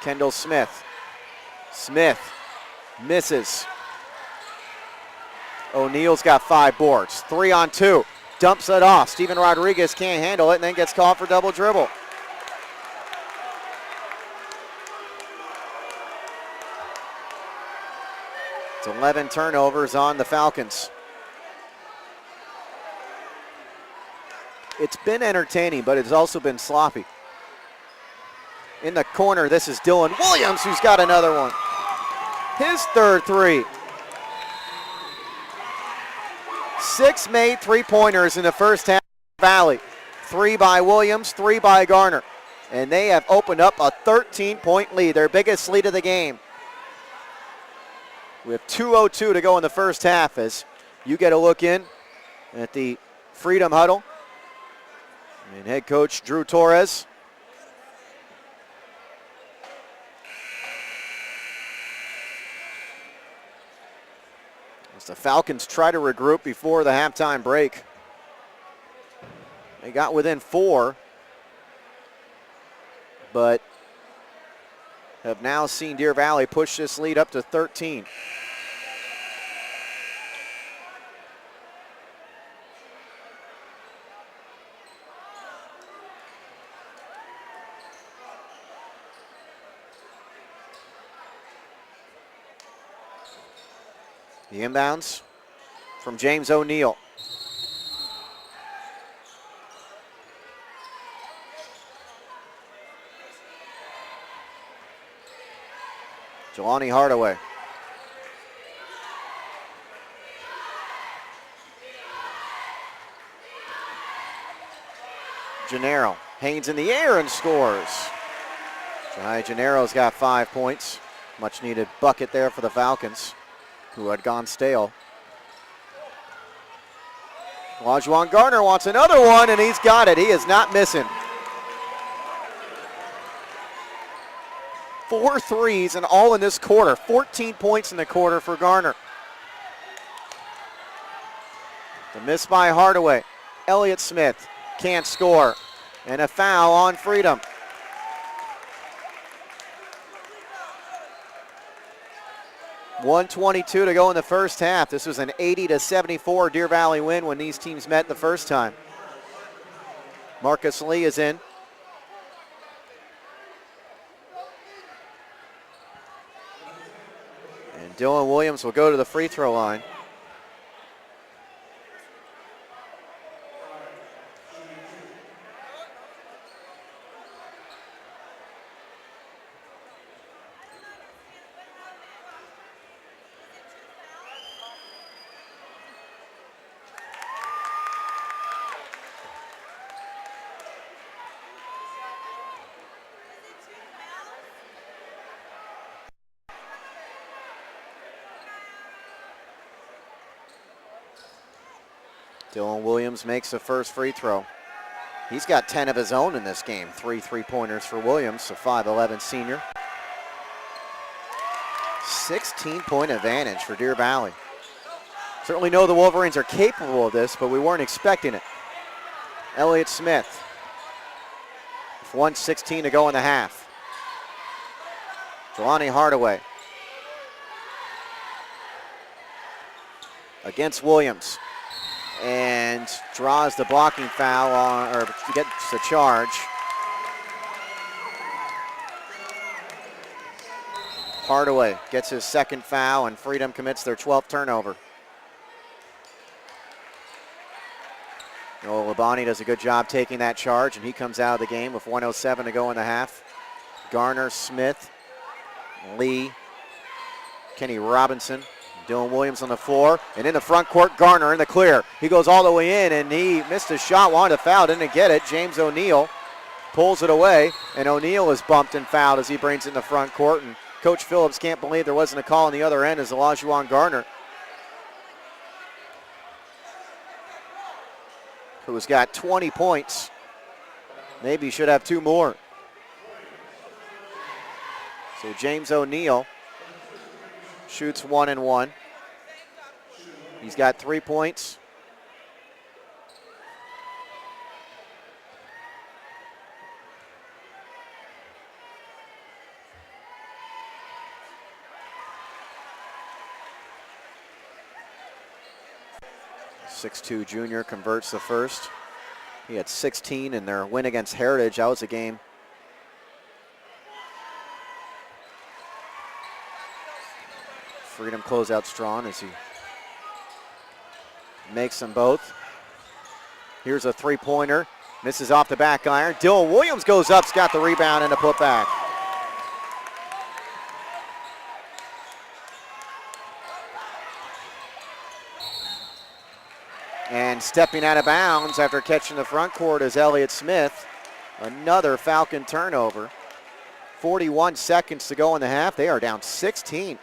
Kendall Smith. Smith misses. O'Neal's got 5 boards. 3 on 2. Dumps it off. Steven Rodriguez can't handle it and then gets called for double dribble. It's 11 turnovers on the Falcons. It's been entertaining, but it's also been sloppy. In the corner, this is Dylan Williams, who's got another one. His third 3. 6 made 3-pointers in the first half of Valley. 3 by Williams, 3 by Garner. And they have opened up a 13-point lead, their biggest lead of the game. We have 2:02 to go in the first half as you get a look in at the Freedom Huddle. And head coach Drew Torres. As the Falcons try to regroup before the halftime break. They got within 4, but have now seen Deer Valley push this lead up to 13. The inbounds from James O'Neal. Jelani Hardaway. Gennaro. Haynes in the air and scores. Jai Gennaro's got 5 points. Much needed bucket there for the Falcons, who had gone stale. Lajuan Garner wants another one, and he's got it. He is not missing. 4 threes and all in this quarter. 14 points in the quarter for Garner. The miss by Hardaway. Elliott Smith can't score. And a foul on Freedom. .122 to go in the first half. This was an 80-74 Deer Valley win when these teams met the first time. Marcus Lee is in. And Dylan Williams will go to the free throw line. Dylan Williams makes the first free throw. He's got 10 of his own in this game. 3 3-pointers for Williams, a 5'11 senior. 16-point advantage for Deer Valley. Certainly know the Wolverines are capable of this, but we weren't expecting it. Elliott Smith. 1:16 to go in the half. Jelani Hardaway. Against Williams. And draws the blocking foul on, or gets the charge. Hardaway gets his second foul, and Freedom commits their 12th turnover. Noah Labani does a good job taking that charge, and he comes out of the game with 1:07 to go in the half. Garner, Smith, Lee, Kenny Robinson, Dylan Williams on the floor, and in the front court, Garner in the clear. He goes all the way in, and he missed a shot, wanted to foul, didn't get it. James O'Neal pulls it away, and O'Neal is bumped and fouled as he brings in the front court, and Coach Phillips can't believe there wasn't a call on the other end as Olajuwon Garner, who's got 20 points. Maybe should have 2 more. So James O'Neal shoots 1 and 1. He's got 3 points. 6'2" junior converts the first. He had 16 in their win against Heritage. That was a game. Freedom close out strong as he makes them both. Here's a three-pointer. Misses off the back iron. Dylan Williams goes up, has got the rebound and a putback. And stepping out of bounds after catching the front court is Elliott Smith. Another Falcon turnover. 41 seconds to go in the half. They are down 16.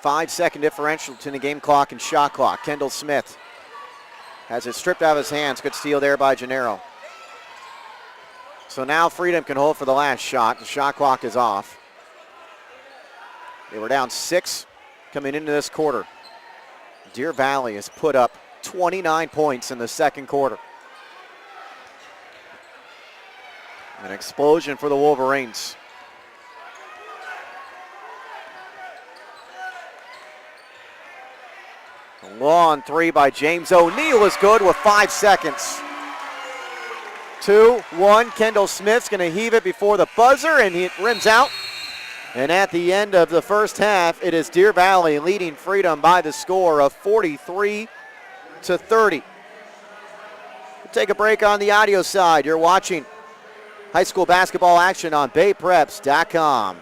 Five-second differential between the game clock and shot clock. Kendall Smith has it stripped out of his hands. Good steal there by Gennaro. So now Freedom can hold for the last shot. The shot clock is off. They were down 6 coming into this quarter. Deer Valley has put up 29 points in the second quarter. An explosion for the Wolverines. A long three by James O'Neal is good with 5 seconds. 2-1, Kendall Smith's going to heave it before the buzzer, and it rims out. And at the end of the first half, it is Deer Valley leading Freedom by the score of 43-30. We'll take a break on the audio side. You're watching high school basketball action on BayPreps.com.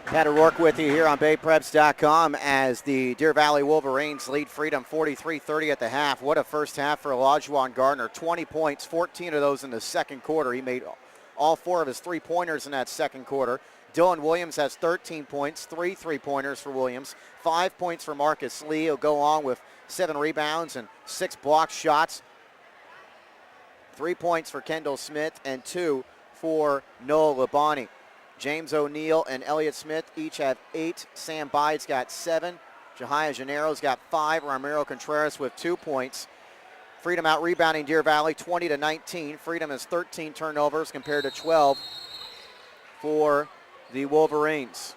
Pat O'Rourke with you here on BayPreps.com as the Deer Valley Wolverines lead Freedom 43-30 at the half. What a first half for Olajuwon Gardner. 20 points, 14 of those in the second quarter. He made all 4 of his three-pointers in that second quarter. Dylan Williams has 13 points, 3 three-pointers for Williams, 5 points for Marcus Lee. He'll go on with 7 rebounds and 6 blocked shots. 3 points for Kendall Smith and 2 for Noah Labonte. James O'Neal and Elliott Smith each have 8. Sam Bide's got 7. Jahia Gennaro's got 5. Ramiro Contreras with 2 points. Freedom out rebounding Deer Valley 20-19. Freedom has 13 turnovers compared to 12 for the Wolverines.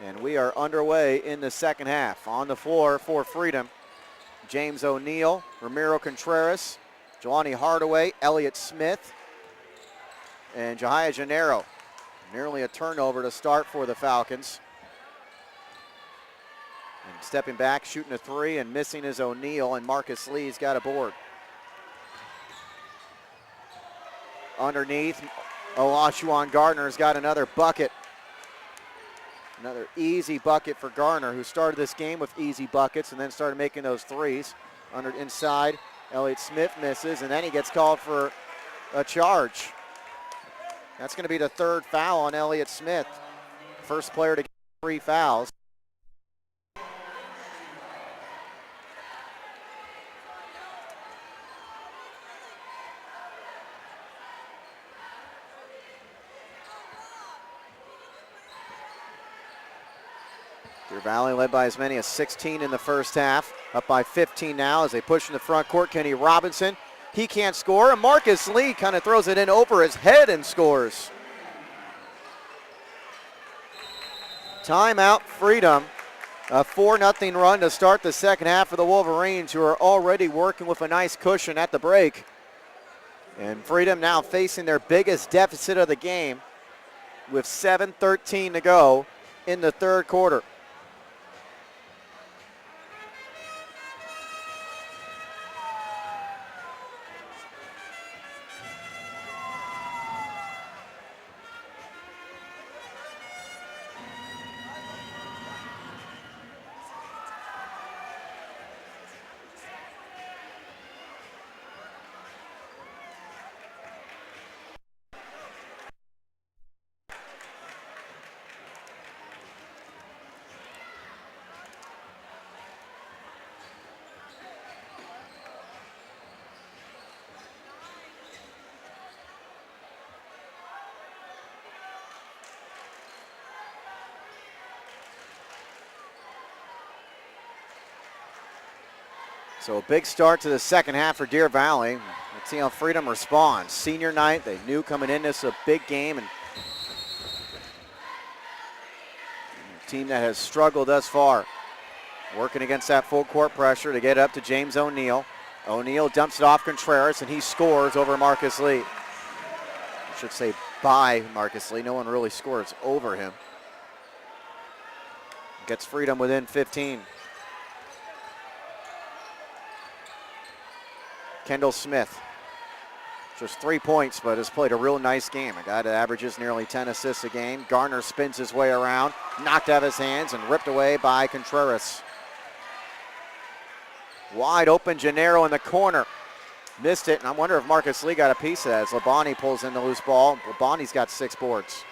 And we are underway in the second half. On the floor for Freedom, James O'Neal, Ramiro Contreras, Jelani Hardaway, Elliott Smith, and Jahia Gennaro. Nearly a turnover to start for the Falcons. And stepping back, shooting a 3 and missing is O'Neal, and Marcus Lee's got a board. Underneath, Olajuwon Gardner's got another bucket. Another easy bucket for Gardner, who started this game with easy buckets and then started making those threes. Inside, Elliott Smith misses, and then he gets called for a charge. That's going to be the 3rd foul on Elliott Smith. First player to get 3 fouls. Deer Valley led by as many as 16 in the first half. Up by 15 now as they push in the front court. Kenny Robinson, he can't score. And Marcus Lee kind of throws it in over his head and scores. Timeout, Freedom. A 4-0 run to start the second half for the Wolverines, who are already working with a nice cushion at the break. And Freedom now facing their biggest deficit of the game with 7:13 to go in the third quarter. So a big start to the second half for Deer Valley. Let's see how Freedom responds. Senior night, they knew coming in this a big game, and a team that has struggled thus far. Working against that full court pressure to get up to James O'Neal. O'Neal dumps it off Contreras, and he scores over Marcus Lee. I should say by Marcus Lee. No one really scores over him. Gets Freedom within 15. Kendall Smith, just 3 points, but has played a real nice game. A guy that averages nearly 10 assists a game. Gardner spins his way around, knocked out of his hands and ripped away by Contreras. Wide open, Gennaro in the corner. Missed it, and I wonder if Marcus Lee got a piece of that as Labonte pulls in the loose ball. Labonte's got 6 boards.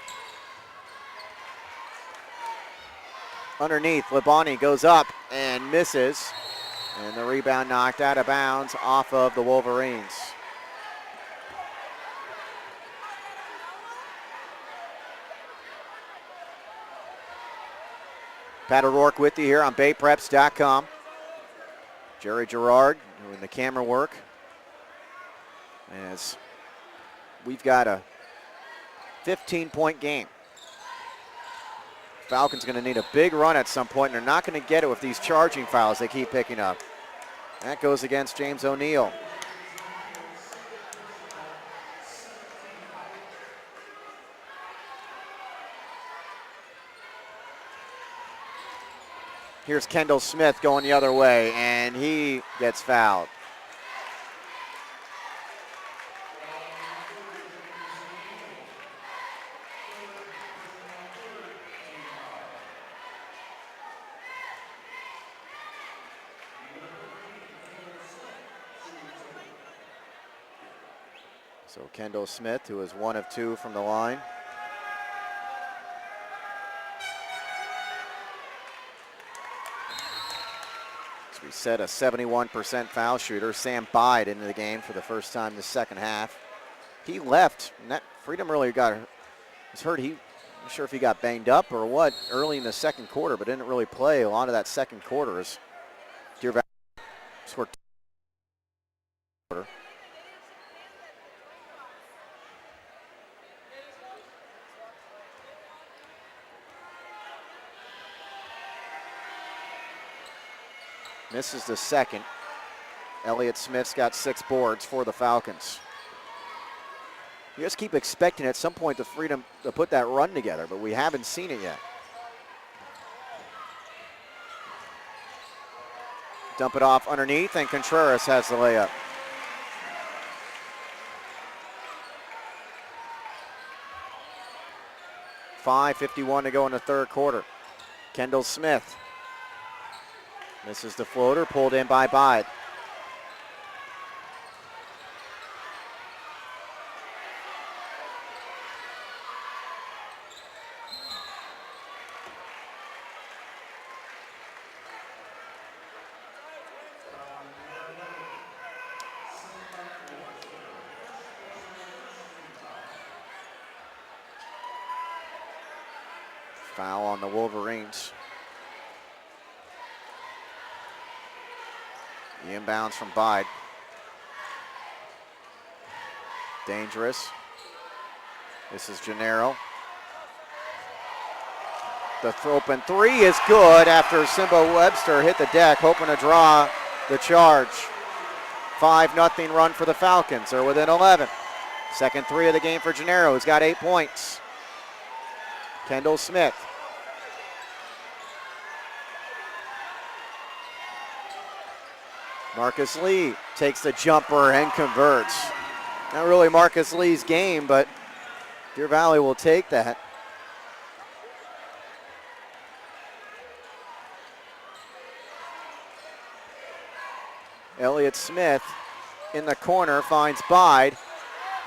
Underneath, Labonte goes up and misses. And the rebound knocked out of bounds off of the Wolverines. Pat O'Rourke with you here on BayPreps.com. Jerry Gerard doing the camera work. As we've got a 15-point game. Falcons going to need a big run at some point, and they're not going to get it with these charging fouls they keep picking up. That goes against James O'Neal. Here's Kendall Smith going the other way, and he gets fouled. So Kendall Smith, who is 1 of 2 from the line. As we said, a 71% foul shooter. Sam Bide into the game for the first time this second half. He left, and that Freedom really was hurt. I'm not sure if he got banged up or what early in the second quarter, but didn't really play a lot of that second quarter as Deer Valley scored. Misses the second. Elliott Smith's got 6 boards for the Falcons. You just keep expecting at some point the Freedom to put that run together, but we haven't seen it yet. Dump it off underneath, and Contreras has the layup. .5:51 to go in the third quarter. Kendall Smith misses the floater, pulled in by Bide. Foul on the Wolverines. The inbounds from Bide. Dangerous. This is Gennaro. The open 3 is good after Simba Webster hit the deck, hoping to draw the charge. 5-0 run for the Falcons. They're within 11. Second 3 of the game for Gennaro, who's got 8 points. Kendall Smith. Marcus Lee takes the jumper and converts. Not really Marcus Lee's game, but Deer Valley will take that. Elliott Smith in the corner finds Bide.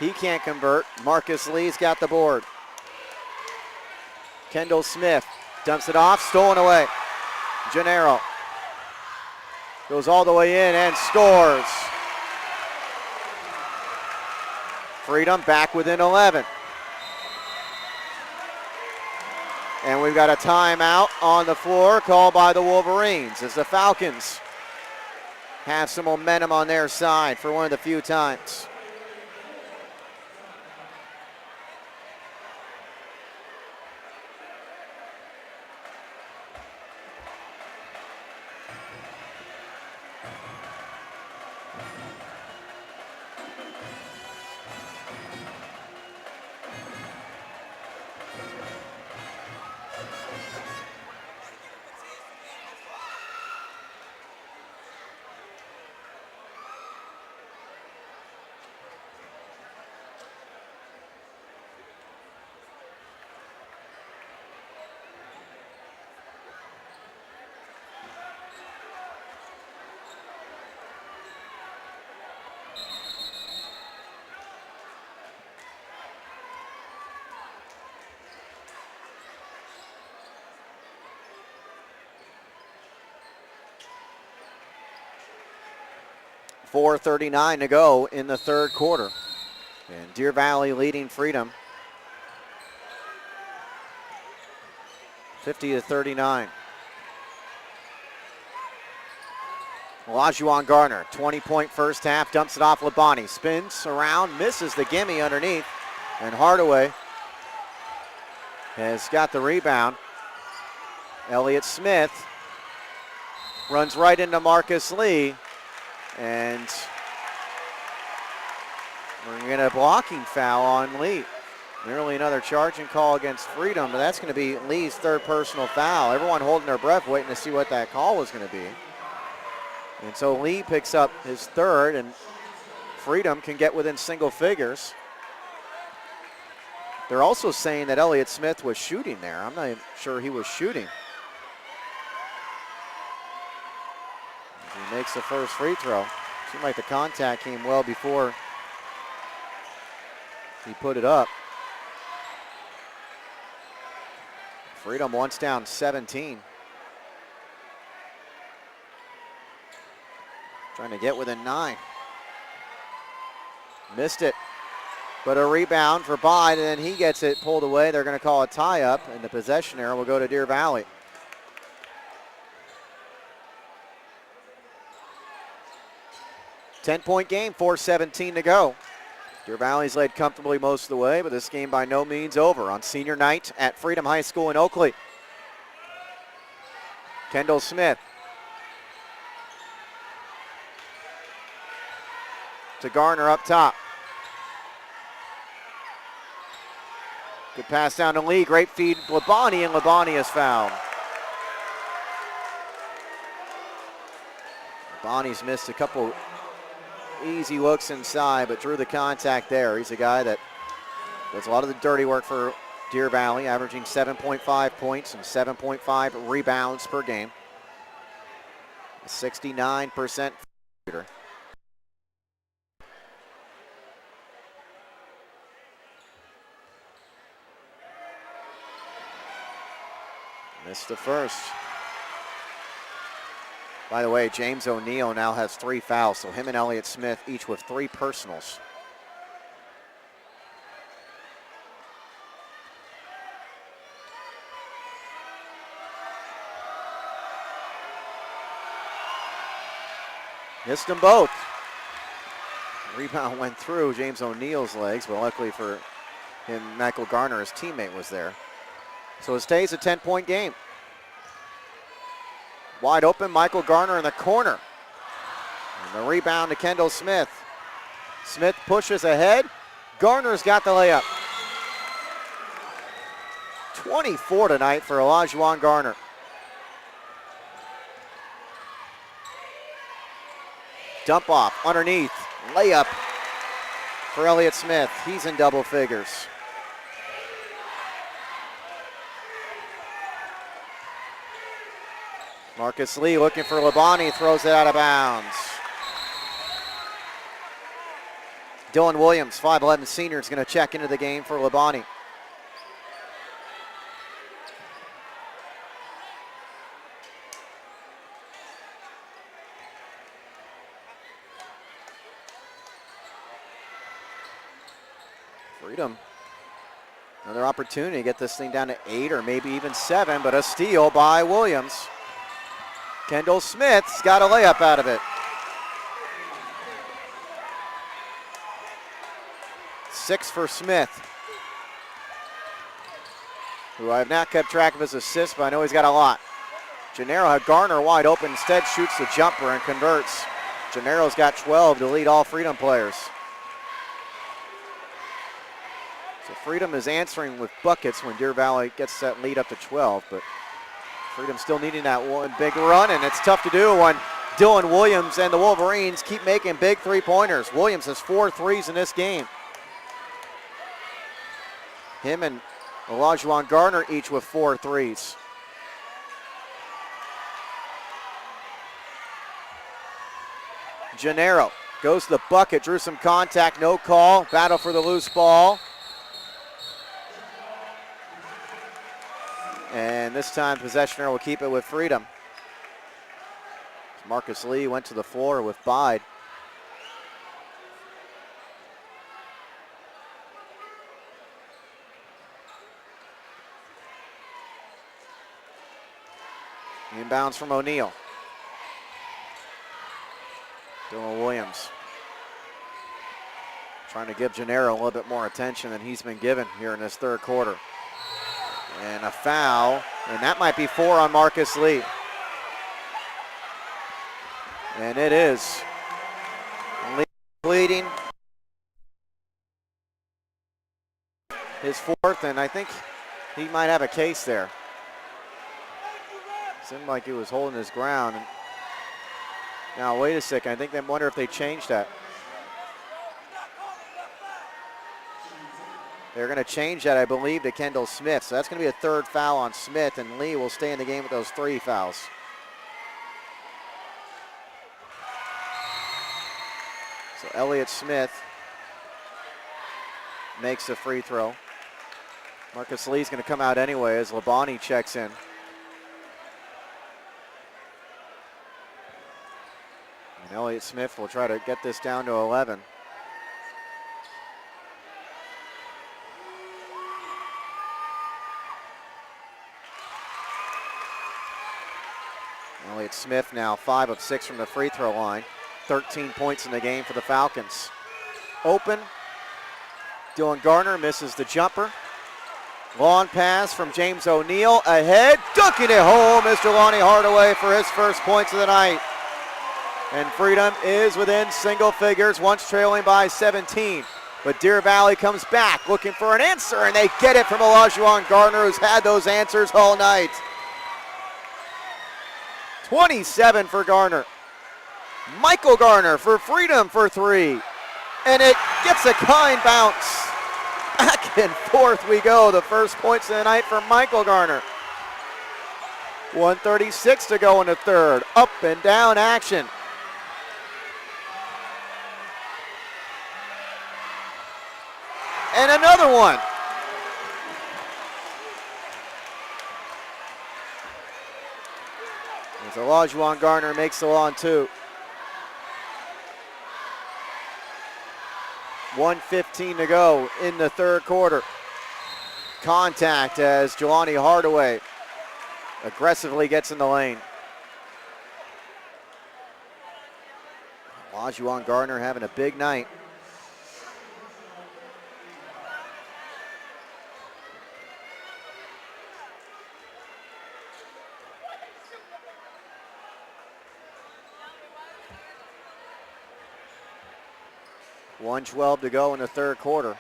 He can't convert. Marcus Lee's got the board. Kendall Smith dumps it off, stolen away. Gennaro goes all the way in and scores. Freedom back within 11. And we've got a timeout on the floor called by the Wolverines as the Falcons have some momentum on their side for one of the few times. .439 to go in the third quarter. And Deer Valley leading Freedom 50-39. Olajuwon Garner, 20-point first half, dumps it off Labonte, spins around, misses the gimme underneath, and Hardaway has got the rebound. Elliott Smith runs right into Marcus Lee, and we're going to get a blocking foul on Lee. Nearly another charging call against Freedom, but that's going to be Lee's third personal foul. Everyone holding their breath waiting to see what that call was going to be. And so Lee picks up his third, and Freedom can get within single figures. They're also saying that Elliott Smith was shooting there. I'm not even sure he was shooting. He makes the first free throw. Seemed like the contact came well before He put it up. Freedom once down 17. Trying to get within 9. Missed it. But a rebound for Bide, and then he gets it pulled away. They're going to call a tie-up, and the possession arrow will go to Deer Valley. Ten-point game, 4:17 to go. Deer Valley's led comfortably most of the way, but this game by no means over on senior night at Freedom High School in Oakley. Kendall Smith to Garner up top. Good pass down to Lee. Great feed, Labonte, and Labonte is fouled. Labonte's missed a couple easy looks inside, but drew the contact there. He's a guy that does a lot of the dirty work for Deer Valley, averaging 7.5 points and 7.5 rebounds per game. A 69% shooter. Missed the first. By the way, James O'Neill now has 3 fouls, so him and Elliott Smith each with 3 personals. Missed them both. Rebound went through James O'Neill's legs, but luckily for him, Michael Garner, his teammate, was there. So it stays a 10-point game. Wide open, Michael Garner in the corner. And the rebound to Kendall Smith. Smith pushes ahead. Garner's got the layup. 24 tonight for Olajuwon Garner. Dump off, underneath, layup for Elliott Smith. He's in double figures. Marcus Lee looking for Labonte, throws it out of bounds. Dylan Williams, 5'11 senior, is going to check into the game for Labonte. Freedom. Another opportunity to get this thing down to 8 or maybe even 7, but a steal by Williams. Kendall Smith's got a layup out of it. 6 for Smith, who I have not kept track of his assists, but I know he's got a lot. Gennaro had Garner wide open, instead shoots the jumper and converts. Gennaro's got 12 to lead all Freedom players. So Freedom is answering with buckets when Deer Valley gets that lead up to 12, but Freedom still needing that one big run, and it's tough to do when Dylan Williams and the Wolverines keep making big three-pointers. Williams has 4 threes in this game. Him and Olajuwon Garner each with 4 threes. Gennaro goes to the bucket, drew some contact, no call. Battle for the loose ball. And this time, possession will keep it with Freedom. Marcus Lee went to the floor with Bide. Inbounds from O'Neill. Dylan Williams trying to give Gennaro a little bit more attention than he's been given here in this third quarter. And a foul, and that might be 4 on Marcus Lee. And it is. Lee bleeding. His 4th, and I think he might have a case there. Seemed like he was holding his ground. Now, wait a second. I think they wonder if they changed that. They're going to change that, I believe, to Kendall Smith. So that's going to be a 3rd foul on Smith, and Lee will stay in the game with those 3 fouls. So Elliott Smith makes a free throw. Marcus Lee's going to come out anyway as Labonte checks in. And Elliott Smith will try to get this down to 11. Elliott Smith now 5 of 6 from the free throw line. 13 points in the game for the Falcons. Open. Dylan Garner misses the jumper. Long pass from James O'Neal. Ahead. Dunking it home is Jelani Hardaway for his first points of the night. And Freedom is within single figures, once trailing by 17. But Deer Valley comes back looking for an answer, and they get it from Olajuwon Garner, who's had those answers all night. 27 for Garner. Michael Garner for Freedom for 3. And it gets a kind bounce. Back and forth we go. The first points of the night for Michael Garner. 1:36 to go in the third. Up and down action. And another one. As Olajuwon Garner makes the lawn 2. 1:15 to go in the third quarter. Contact as Jelani Hardaway aggressively gets in the lane. Olajuwon Garner having a big night. .112 to go in the third quarter.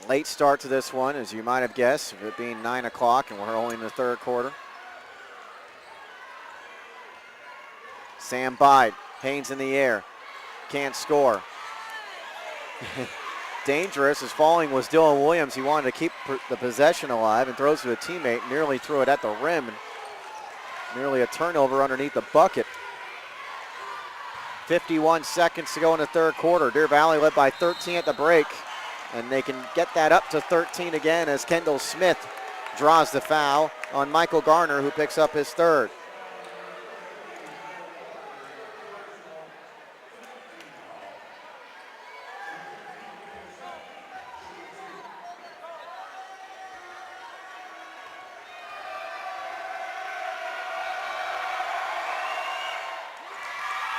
Late start to this one, as you might have guessed, of it being 9 o'clock and we're only in the third quarter. Sam Bide, Haynes in the air, can't score. Dangerous as falling was Dylan Williams. He wanted to keep the possession alive and throws to a teammate, nearly threw it at the rim, and nearly a turnover underneath the bucket. 51 seconds to go in the third quarter. Deer Valley led by 13 at the break, and they can get that up to 13 again as Kendall Smith draws the foul on Michael Garner, who picks up his third.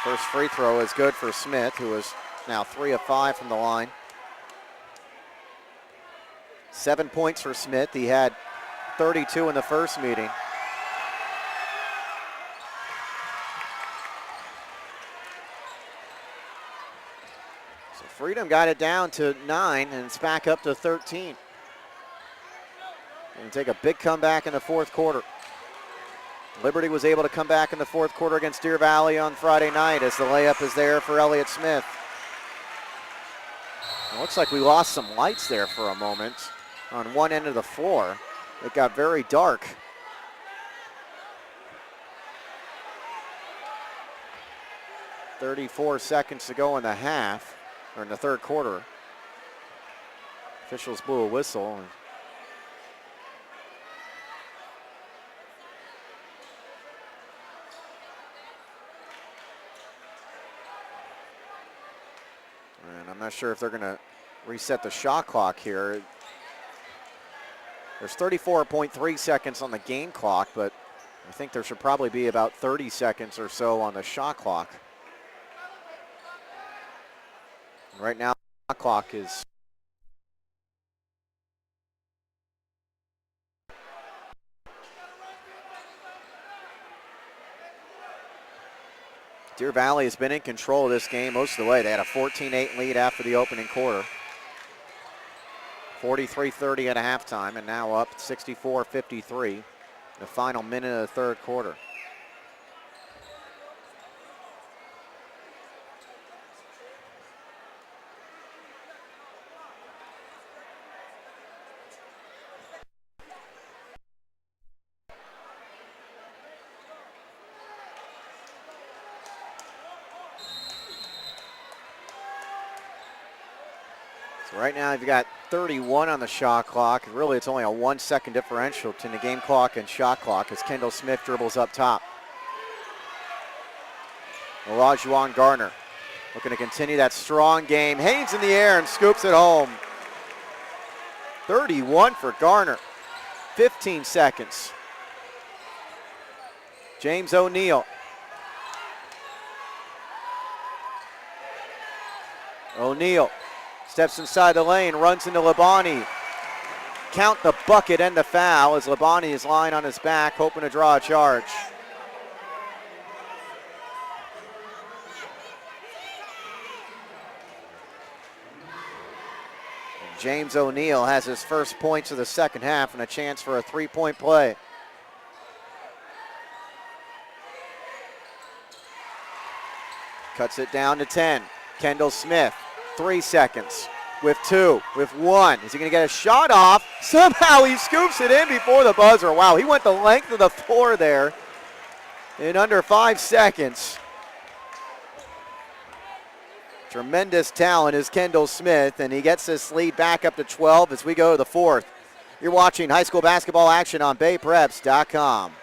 First free throw is good for Smith, who is now 3 of 5 from the line. 7 points for Smith. He had 32 in the first meeting. So Freedom got it down to 9, and it's back up to 13. And take a big comeback in the fourth quarter. Liberty was able to come back in the fourth quarter against Deer Valley on Friday night as the layup is there for Elliott Smith. It looks like we lost some lights there for a moment on one end of the floor. It got very dark. .34 seconds to go in the half, or in the third quarter. Officials blew a whistle. And I'm not sure if they're going to reset the shot clock here. There's 34.3 seconds on the game clock, but I think there should probably be about 30 seconds or so on the shot clock. Right now, the shot clock is Deer Valley has been in control of this game most of the way. They had a 14-8 lead after the opening quarter. 43-30 at halftime, and now up 64-53, the final minute of the third quarter. So right now you've got 31 on the shot clock. Really, it's only a 1 second differential between the game clock and shot clock as Kendall Smith dribbles up top. Olajuwon Garner looking to continue that strong game. Haynes in the air and scoops it home. 31 for Garner. 15 seconds. James O'Neal. O'Neal steps inside the lane, runs into Labani. Count the bucket and the foul as Labani is lying on his back, hoping to draw a charge. And James O'Neal has his first points of the second half and a chance for a three-point play. Cuts it down to 10. Kendall Smith, 3 seconds, with 2, with 1. Is he going to get a shot off? Somehow he scoops it in before the buzzer. Wow, he went the length of the floor there in under 5 seconds. Tremendous talent is Kendall Smith, and he gets this lead back up to 12 as we go to the fourth. You're watching high school basketball action on BayPreps.com.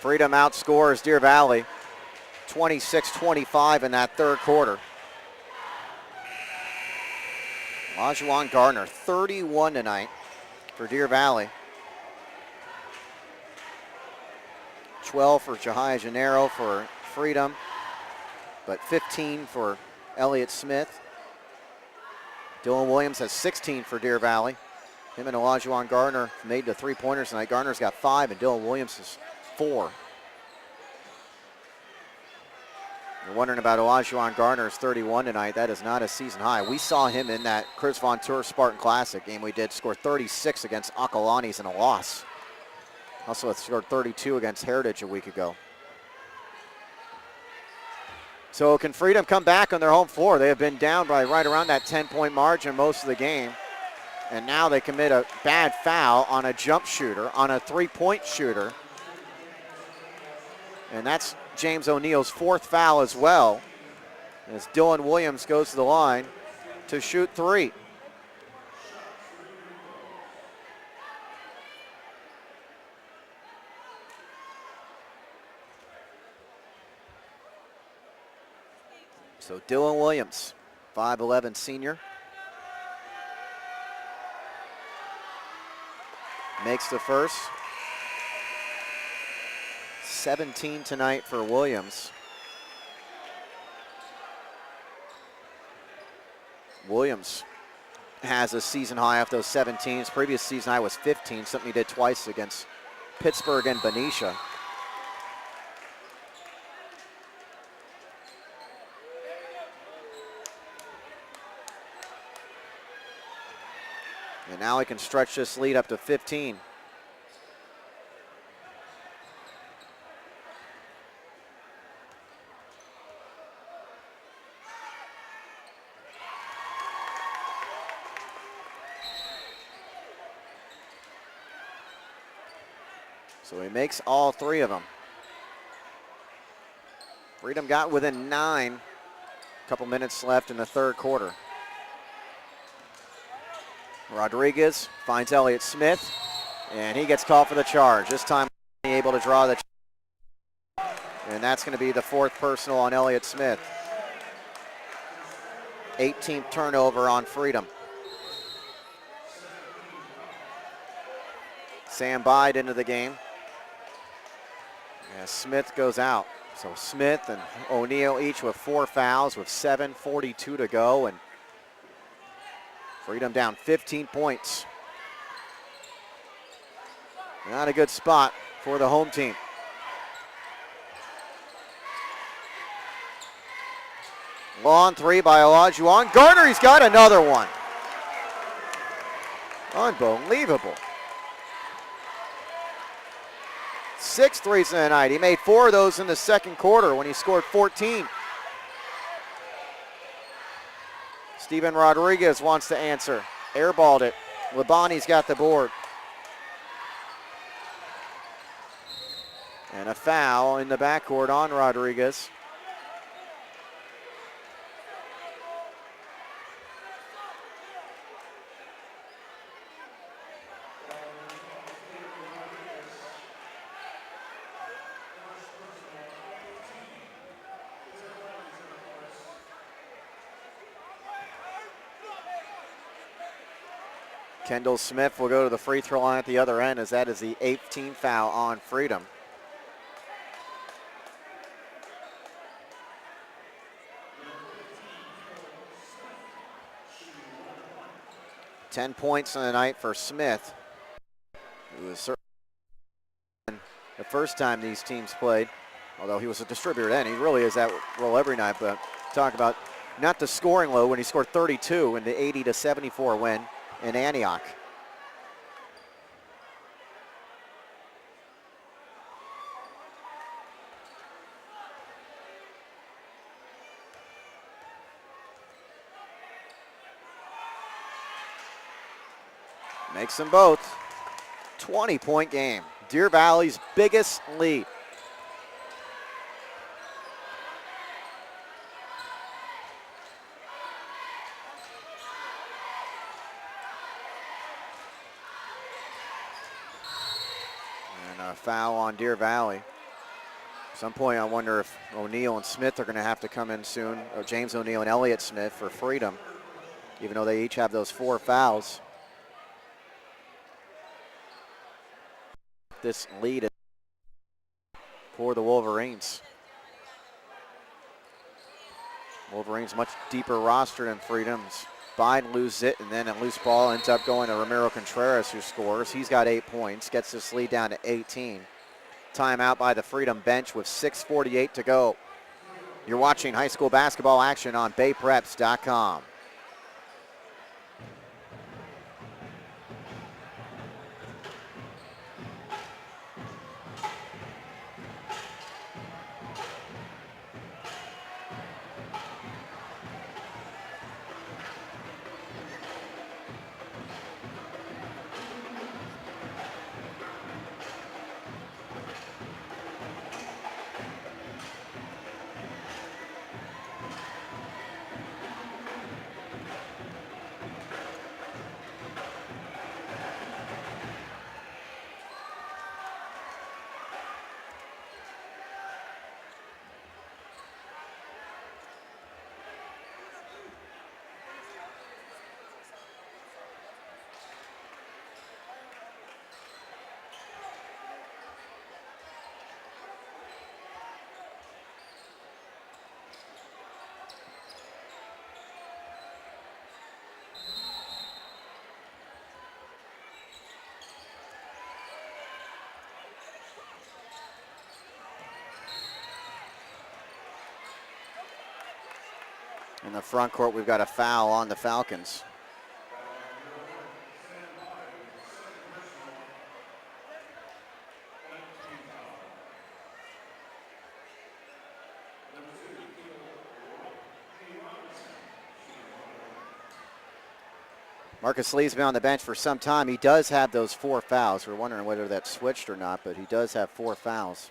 Freedom outscores Deer Valley 26-25 in that third quarter. Olajuwon Garner, 31 tonight for Deer Valley. 12 for Jahia Gennaro for Freedom, but 15 for Elliott Smith. Dylan Williams has 16 for Deer Valley. Him and Olajuwon Garner made the three-pointers tonight. Garner's got 5 and Dylan Williams is 4. You're wondering about Olajuwon Garner's 31 tonight. That is not a season high. We saw him in that Chris Von Tour Spartan Classic game we did, score 36 against Acalanes in a loss. Also scored 32 against Heritage a week ago. So can Freedom come back on their home floor? They have been down by right around that 10-point margin most of the game. And now they commit a bad foul on a jump shooter, on a three-point shooter. And that's James O'Neal's 4th foul as well, as Dylan Williams goes to the line to shoot 3. So Dylan Williams, 5'11" senior, makes the first. 17 tonight for Williams. Williams has a season high off those 17s. Previous season high was 15, something he did twice against Pittsburgh and Benicia. And now he can stretch this lead up to 15. So he makes all 3 of them. Freedom got within 9. A couple minutes left in the third quarter. Rodriguez finds Elliott Smith, and he gets called for the charge. This time able to draw the charge. And that's going to be the 4th personal on Elliott Smith. 18th turnover on Freedom. Sam Bide into the game. As Smith goes out. So Smith and O'Neal each with 4 fouls with 7:42 to go, and Freedom down 15 points. Not a good spot for the home team. Long three by Olajuwon. Garner, he's got another one. Unbelievable. 6 threes in the night. He made 4 of those in the second quarter when he scored 14. Steven Rodriguez wants to answer. Airballed it. Labonte's got the board. And a foul in the backcourt on Rodriguez. Kendall Smith will go to the free throw line at the other end, as that is the 18th foul on Freedom. Ten points in the night for Smith, who was certainly the first time these teams played, although he was a distributor then. He really is that role every night, but talk about not the scoring low when he scored 32 in the 80-74 win in Antioch. Makes them both. 20-point game. Deer Valley's biggest lead. And a foul on Deer Valley. At some point I wonder if O'Neal and Smith are going to have to come in soon, or James O'Neal and Elliott Smith for Freedom, even though they each have those 4 fouls. This lead for the Wolverines. Wolverines much deeper roster than Freedom's. Biden loses it, and then a loose ball ends up going to Ramiro Contreras, who scores. He's got 8 points, gets this lead down to 18. Timeout by the Freedom bench with 6:48 to go. You're watching high school basketball action on BayPreps.com. In the front court, we've got a foul on the Falcons. Marcus Lee's been on the bench for some time. He does have those 4 fouls. We're wondering whether that's switched or not, but he does have 4 fouls.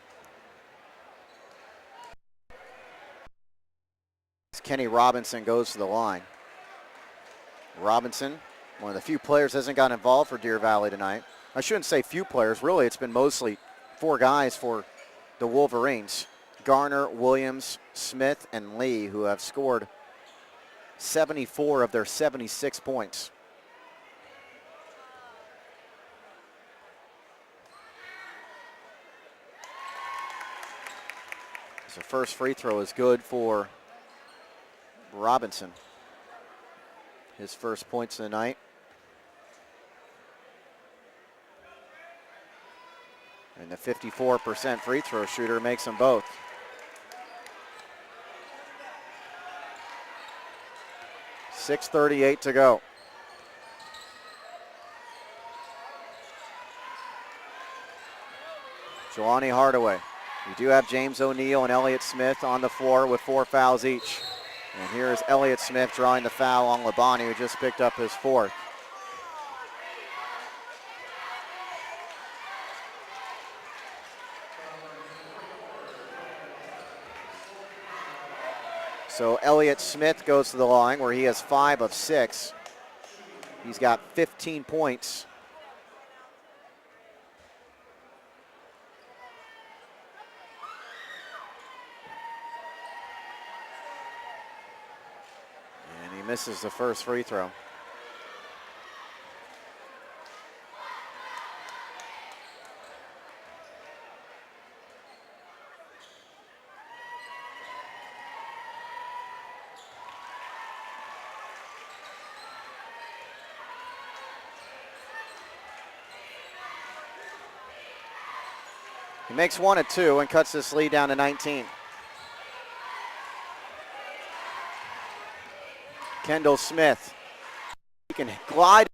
Kenny Robinson goes to the line. Robinson, one of the few players, hasn't got involved for Deer Valley tonight. I shouldn't say few players. Really, it's been mostly 4 guys for the Wolverines. Garner, Williams, Smith, and Lee, who have scored 74 of their 76 points. So first free throw is good for Robinson. His first points of the night. And the 54% free throw shooter makes them both. .638 to go. Jelani Hardaway. We do have James O'Neal and Elliott Smith on the floor with 4 fouls each. And here is Elliott Smith drawing the foul on Labonte, who just picked up his 4th. So Elliott Smith goes to the line where he has 5 of 6. He's got 15 points. And he misses the first free throw. He makes 1 of 2 and cuts this lead down to 19. Kendall Smith. He can glide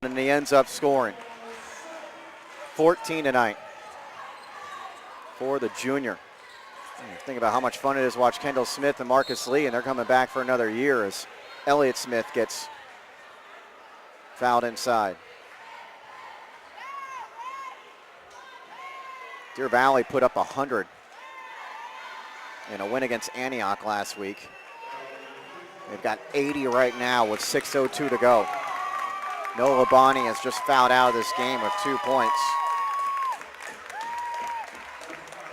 and he ends up scoring. 14 tonight for the junior. Think about how much fun it is to watch Kendall Smith and Marcus Lee, and they're coming back for another year as Elliott Smith gets fouled inside. Deer Valley put up 100 in a win against Antioch last week. They've got 80 right now with 6:02 to go. Noah Labonte has just fouled out of this game with 2 points.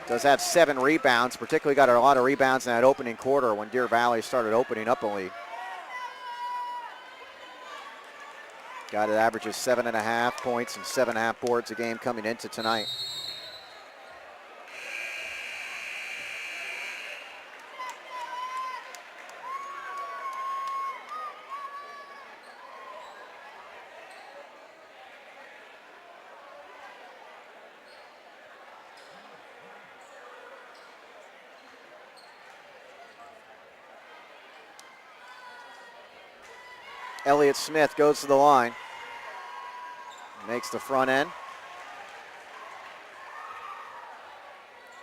Does have 7 rebounds, particularly got a lot of rebounds in that opening quarter when Deer Valley started opening up a lead. Got it averages 7.5 points and 7.5 boards a game coming into tonight. Elliott Smith goes to the line. Makes the front end.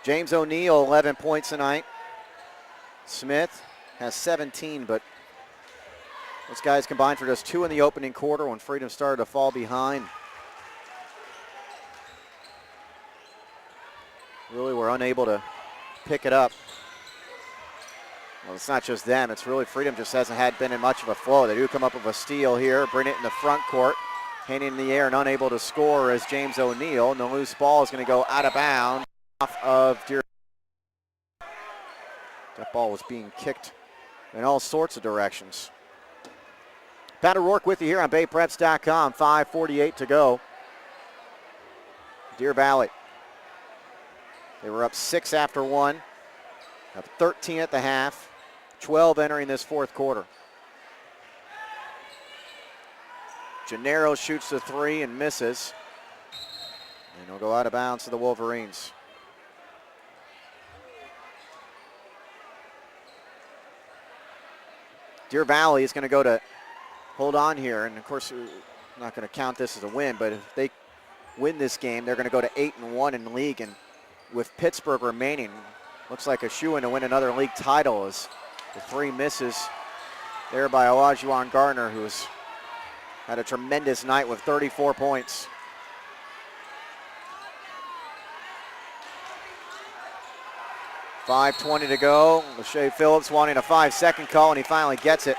James O'Neal, 11 points tonight. Smith has 17, but those guys combined for just 2 in the opening quarter when Freedom started to fall behind. Really were unable to pick it up. Well, it's not just them. It's really Freedom just hasn't been in much of a flow. They do come up with a steal here, bring it in the front court, handing in the air and unable to score as James O'Neal. And the loose ball is going to go out of bounds off of Deer. That ball was being kicked in all sorts of directions. Pat O'Rourke with you here on BayPreps.com. 5:48 to go. Deer Valley. They were up 6 after 1, up 13 at the half. 12 entering this fourth quarter. Gennaro shoots the 3 and misses. And he'll go out of bounds to the Wolverines. Deer Valley is going to go to hold on here. And of course, we're not going to count this as a win, but if they win this game, they're going to go to 8-1 in the league. And with Pittsburgh remaining, looks like a shoo-in to win another league title as the 3 misses there by Olajuwon Gardner, who's had a tremendous night with 34 points. .520 to go. Lachey Phillips wanting a 5-second call, and he finally gets it.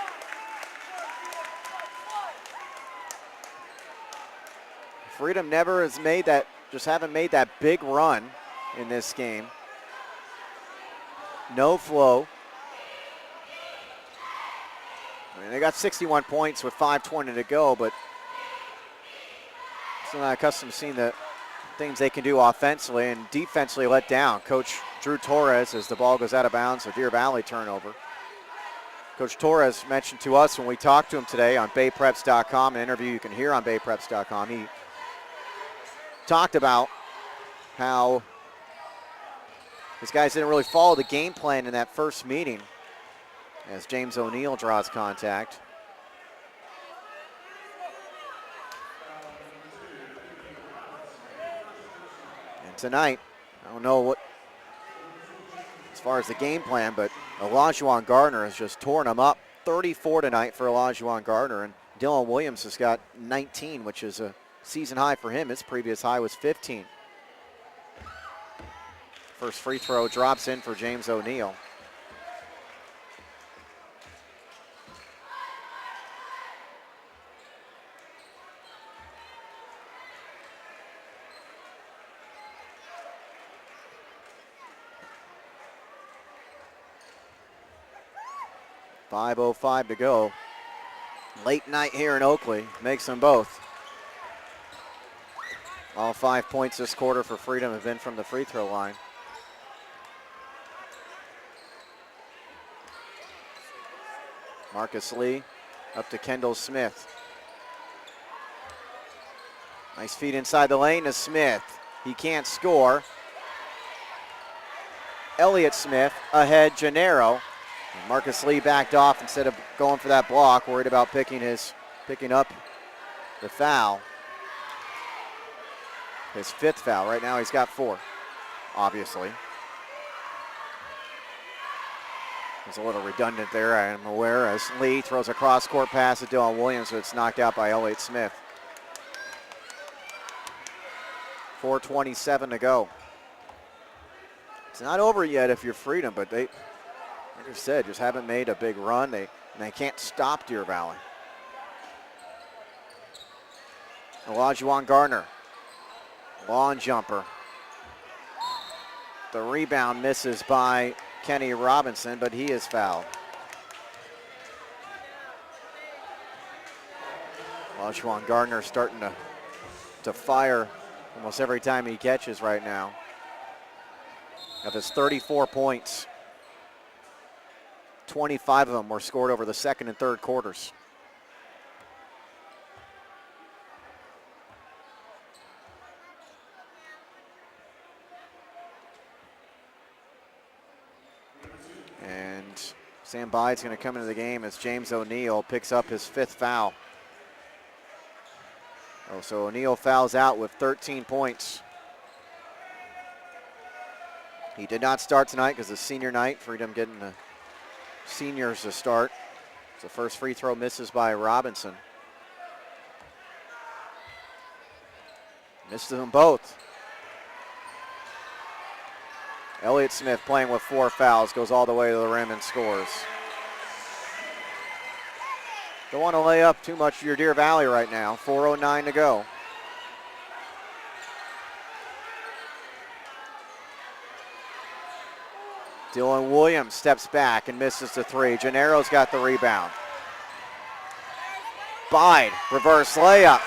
Freedom never has made that, just haven't made that big run in this game. No flow. I mean, they got 61 points with 5:20 to go, but still not accustomed to seeing the things they can do offensively, and defensively let down. Coach Drew Torres as the ball goes out of bounds, so Deer Valley turnover. Coach Torres mentioned to us when we talked to him today on BayPreps.com, an interview you can hear on BayPreps.com. He talked about how these guys didn't really follow the game plan in that first meeting as James O'Neill draws contact. And tonight, I don't know what, as far as the game plan, but Olajuwon Gardner has just torn them up. 34 tonight for Olajuwon Gardner, and Dylan Williams has got 19, which is a season high for him. His previous high was 15. First free throw drops in for James O'Neill. .505 to go. Late night here in Oakley makes them both. All 5 points this quarter for Freedom have been from the free throw line. Marcus Lee up to Kendall Smith. Nice feed inside the lane to Smith. He can't score. Elliott Smith ahead Gennaro. And Marcus Lee backed off instead of going for that block, worried about picking up the foul. His 5th foul. Right now he's got 4, obviously. It's a little redundant there, I am aware, as Lee throws a cross-court pass to Dylan Williams, but it's knocked out by Elliott Smith. 4:27 to go. It's not over yet if you're Freedom, but they, like I said, just haven't made a big run. They can't stop Deer Valley. Olajuwon Gardner, long jumper. The rebound misses by Kenny Robinson, but he is fouled. Olajuwon Gardner starting to fire almost every time he catches right now. Of his 34 points, 25 of them were scored over the second and third quarters. And Sam Byde's going to come into the game as James O'Neill picks up his 5th foul. Oh, so O'Neill fouls out with 13 points. He did not start tonight because it's senior night. Freedom getting the seniors to start. So first free throw misses by Robinson. Missed them both. Elliott Smith playing with 4 fouls, goes all the way to the rim and scores. Don't want to lay up too much of your Deer Valley right now. 4:09 to go. Dylan Williams steps back and misses the 3. Gennaro's got the rebound. Bide, reverse layup.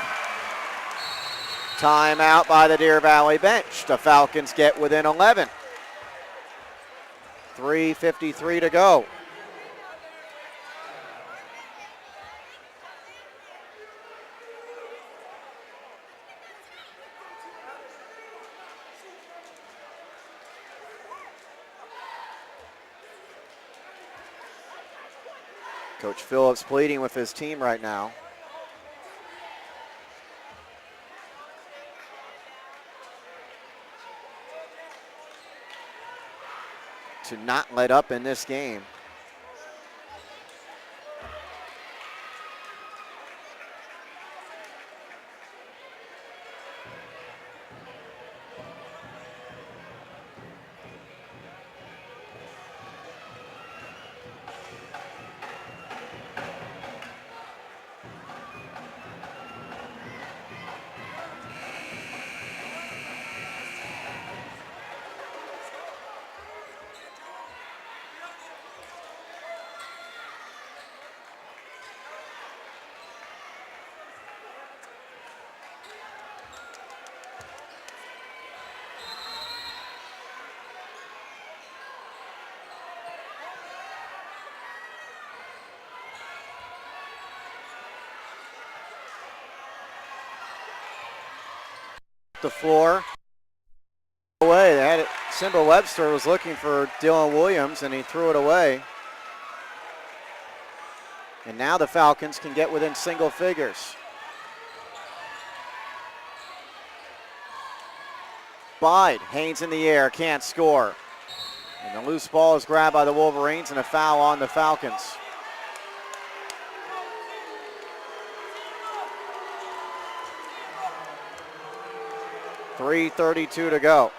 Timeout by the Deer Valley bench. The Falcons get within 11. 3:53 to go. Coach Phillips pleading with his team right now. To not let up in this game. The floor. away. They had it. Simba Webster was looking for Dylan Williams, and he threw it away. And now the Falcons can get within single figures. Bide, Haynes in the air, can't score. And the loose ball is grabbed by the Wolverines, and a foul on the Falcons. .3:32 to go.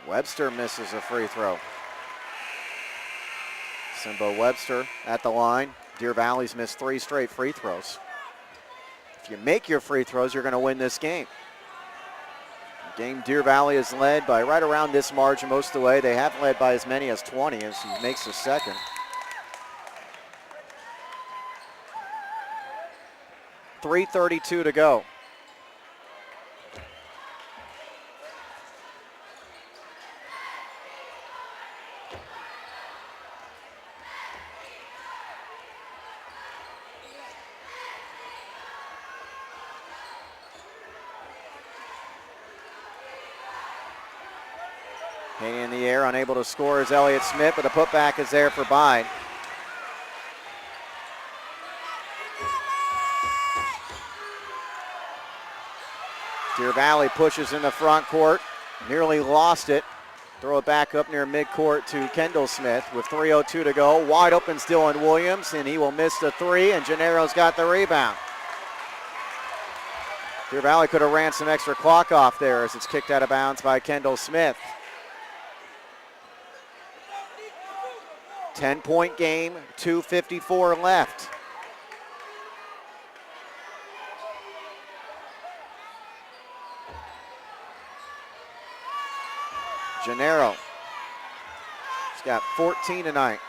Webster misses a free throw. Simba Webster at the line. Deer Valley's missed 3 straight free throws. If you make your free throws, you're going to win this game. Game Deer Valley is led by right around this margin most of the way. They have led by as many as 20 as he makes the second. .3:32 to go. Haney in the air, unable to score is Elliott Smith, but the putback is there for Bide. Deer Valley pushes in the front court, nearly lost it. Throw it back up near midcourt to Kendall Smith with 3:02 to go. Wide open Dylan Williams, and he will miss the 3, and Gennaro's got the rebound. Deer Valley could have ran some extra clock off there as it's kicked out of bounds by Kendall Smith. 10-point game, 2:54 left. Gennaro. He's got 14 tonight.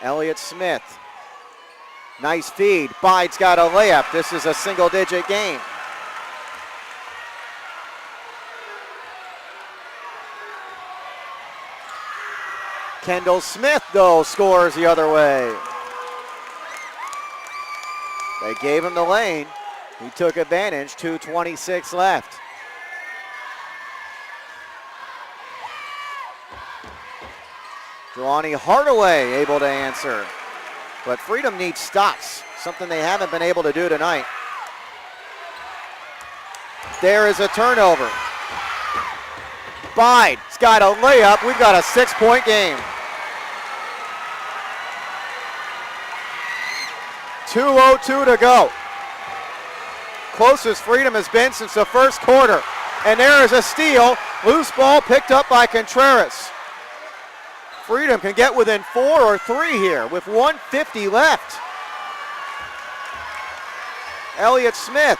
Elliott Smith. Nice feed. Bide's got a layup. This is a single-digit game. Kendall Smith, though, scores the other way. They gave him the lane. He took advantage. 2:26 left. Jelani Hardaway able to answer. But Freedom needs stops, something they haven't been able to do tonight. There is a turnover. Bide's got a layup. We've got a 6-point game. 2:02 to go. Closest Freedom has been since the first quarter. And there is a steal. Loose ball picked up by Contreras. Freedom can get within 4 or 3 here with 1:50 left. Elliott Smith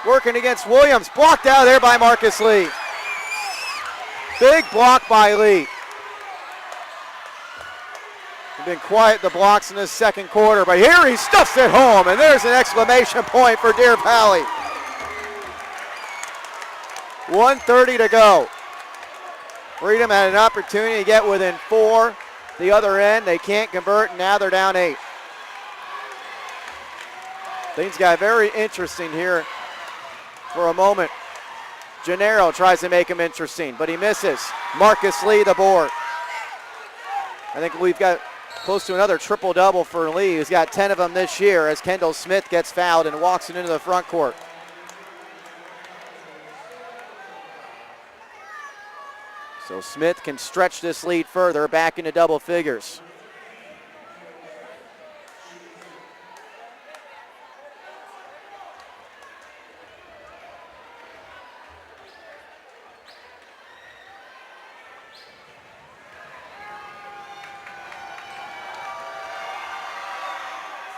working against Williams. Blocked out there by Marcus Lee. Big block by Lee. He's been quiet the blocks in this second quarter, but here he stuffs it home, and there's an exclamation point for Deer Valley. 1:30 to go. Freedom had an opportunity to get within 4. The other end, they can't convert, and now they're down 8. Things got very interesting here for a moment. Gennaro tries to make him interesting, but he misses. Marcus Lee the board. I think we've got close to another triple-double for Lee, who's got 10 of them this year as Kendall Smith gets fouled and walks it into the front court. So Smith can stretch this lead further back into double figures.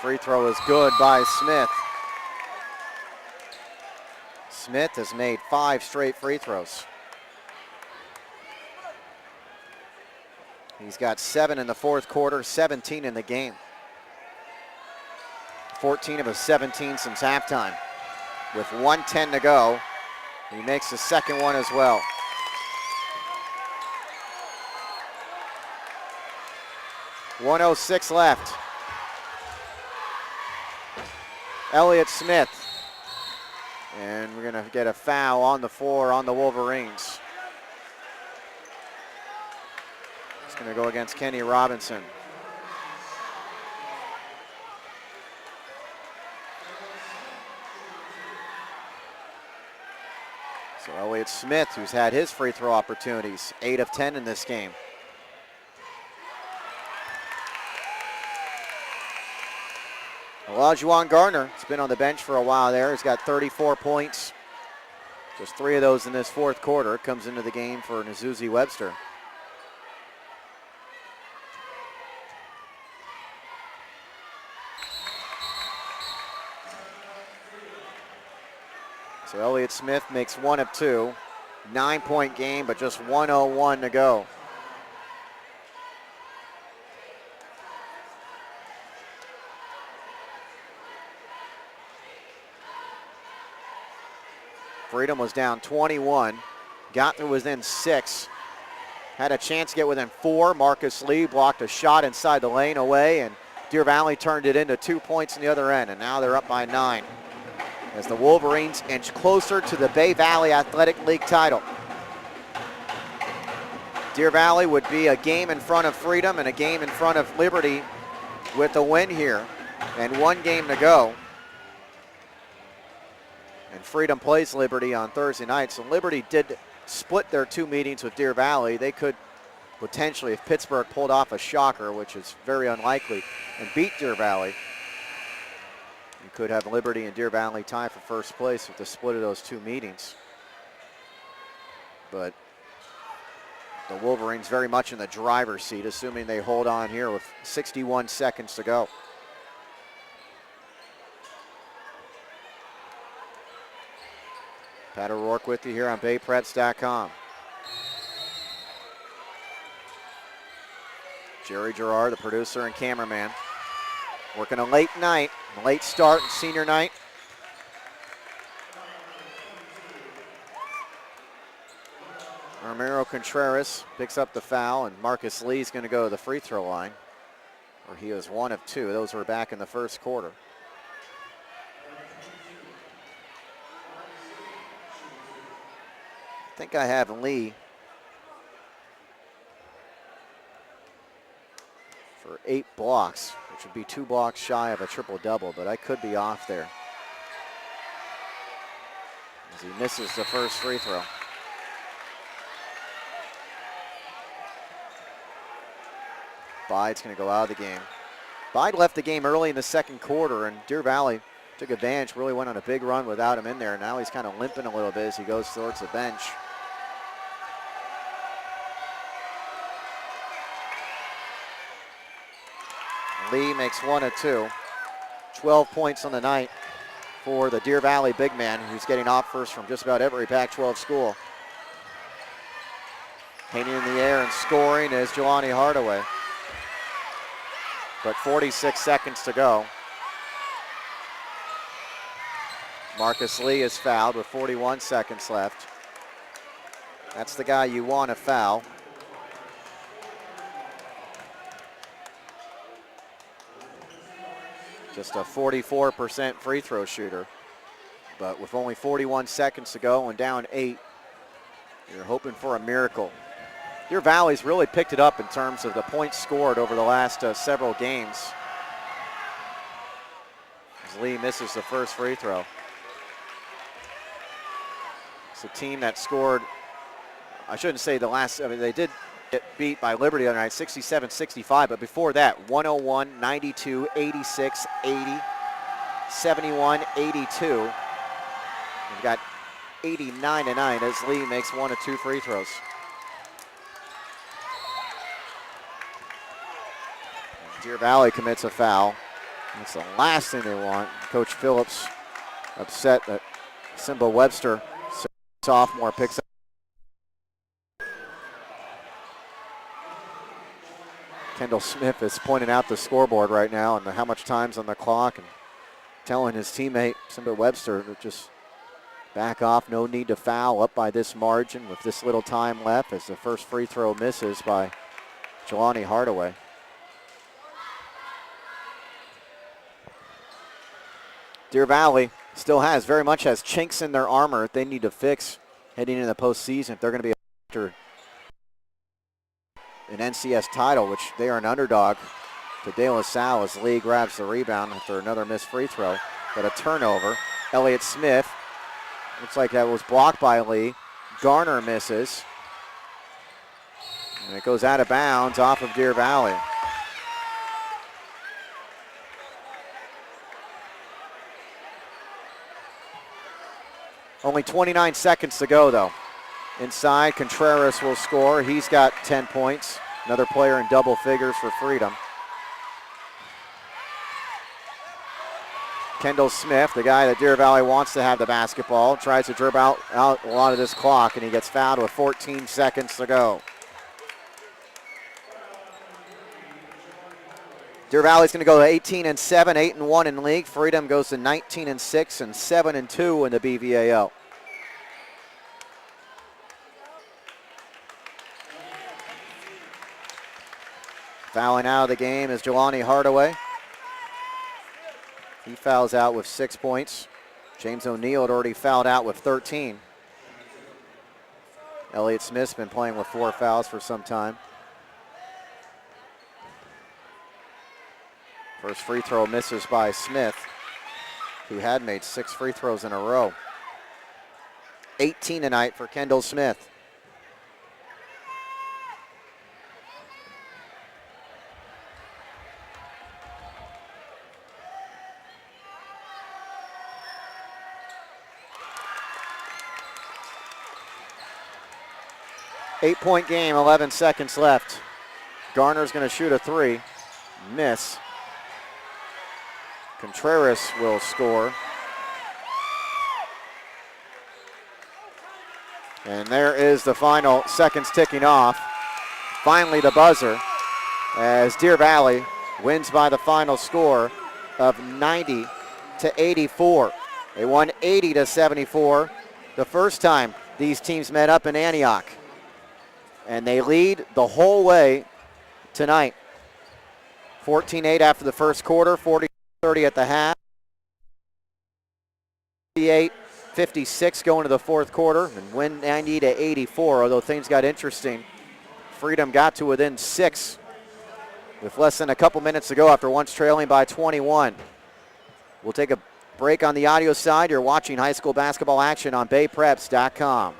Free throw is good by Smith. Smith has made 5 straight free throws. He's got 7 in the fourth quarter, 17 in the game. 14 of his 17 since halftime. with 1:10 to go. He makes the second one as well. .106 left. Elliott Smith. And we're going to get a foul on the floor on the Wolverines. It's going to go against Kenny Robinson. So Elliott Smith, who's had his free throw opportunities, 8 of 10 in this game. Olajuwon Gardner has been on the bench for a while there. He's got 34 points. Just 3 of those in this fourth quarter. Comes into the game for Nazuzi Webster. So Elliott Smith makes 1 of 2. 9-point game, but just 1:01 to go. Freedom was down 21, got to within 6, had a chance to get within 4. Marcus Lee blocked a shot inside the lane away, and Deer Valley turned it into 2 points on the other end, and now they're up by 9 as the Wolverines inch closer to the Bay Valley Athletic League title. Deer Valley would be a game in front of Freedom and a game in front of Liberty with a win here, and 1 game to go. And Freedom plays Liberty on Thursday night. So Liberty did split their 2 meetings with Deer Valley. They could potentially, if Pittsburgh pulled off a shocker, which is very unlikely, and beat Deer Valley, you could have Liberty and Deer Valley tie for first place with the split of those 2 meetings. But the Wolverines very much in the driver's seat, assuming they hold on here with 61 seconds to go. Pat O'Rourke with you here on BayPreps.com. Jerry Gerard, the producer and cameraman, working a late night, a late start and senior night. Ramiro Contreras picks up the foul, and Marcus Lee's going to go to the free throw line, where he was 1 of 2. Those were back in the first quarter. I think I have Lee for 8 blocks, which would be 2 blocks shy of a triple-double, but I could be off there as he misses the first free throw. Bide's going to go out of the game. Bide left the game early in the second quarter, and Deer Valley took advantage, really went on a big run without him in there. Now he's kind of limping a little bit as he goes towards the bench. Lee makes 1 of 2. 12 points on the night for the Deer Valley big man, who's getting offers from just about every Pac-12 school. Hanging in the air and scoring is Jelani Hardaway. But 46 seconds to go. Marcus Lee is fouled with 41 seconds left. That's the guy you want to foul. Just a 44% free throw shooter. But with only 41 seconds to go and down 8, you're hoping for a miracle. Deer Valley's really picked it up in terms of the points scored over the last several games. As Lee misses the first free throw. It's a team that scored, I shouldn't say the last, I mean, they did get beat by Liberty the other night, 67-65, but before that, 101, 92, 86, 80, 71, 82. We've got 89-9 as Lee makes 1 of 2 free throws. Deer Valley commits a foul. That's the last thing they want. Coach Phillips upset that Simba Webster, sophomore, picks up. Kendall Smith is pointing out the scoreboard right now and how much time's on the clock and telling his teammate, Simba Webster, to just back off, no need to foul, up by this margin with this little time left as the first free throw misses by Jelani Hardaway. Deer Valley still very much has chinks in their armor they need to fix heading into the postseason if they're going to be after an NCS title, which they are an underdog to De La Salle as Lee grabs the rebound after another missed free throw. But a turnover. Elliott Smith, looks like that was blocked by Lee. Garner misses. And it goes out of bounds off of Deer Valley. Only 29 seconds to go, though. Inside, Contreras will score. He's got 10 points. Another player in double figures for Freedom. Kendall Smith, the guy that Deer Valley wants to have the basketball, tries to dribble out a lot of this clock, and he gets fouled with 14 seconds to go. Deer Valley's going to go to 18-7, 8-1 in league. Freedom goes to 19-6 and 7-2 in the BVAL. Fouling out of the game is Jelani Hardaway. He fouls out with 6 points. James O'Neal had already fouled out with 13. Elliott Smith's been playing with 4 fouls for some time. First free throw misses by Smith, who had made 6 free throws in a row. 18 tonight for Kendall Smith. Eight-point game, 11 seconds left. Garner's going to shoot a 3. Miss. Contreras will score. And there is the final seconds ticking off. Finally the buzzer as Deer Valley wins by the final score of 90-84. They won 80-74 the first time these teams met up in Antioch. And they lead the whole way tonight. 14-8 after the first quarter, 40-30 at the half. 58-56 going to the fourth quarter and win 90-84, although things got interesting. Freedom got to within 6 with less than a couple minutes to go after once trailing by 21. We'll take a break on the audio side. You're watching high school basketball action on BayPreps.com.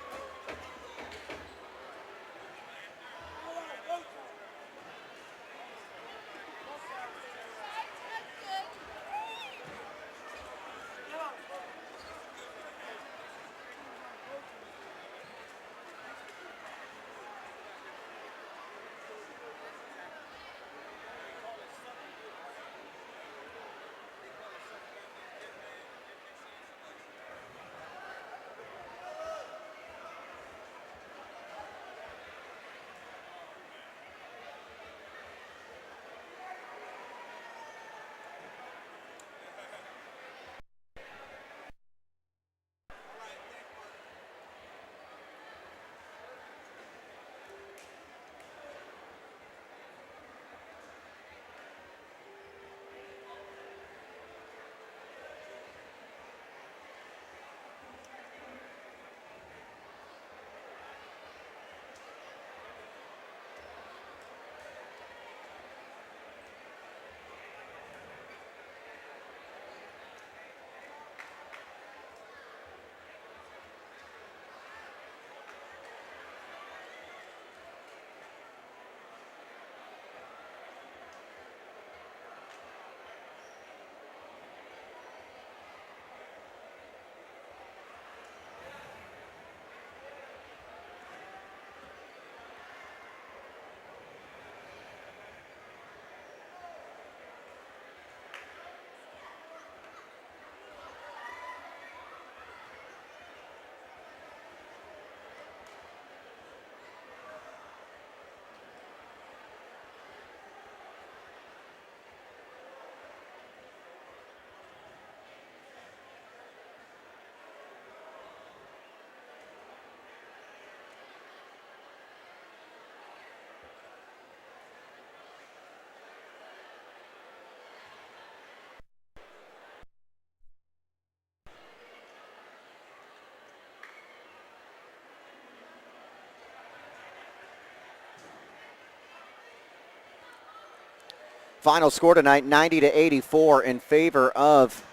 Final score tonight, 90-84 in favor of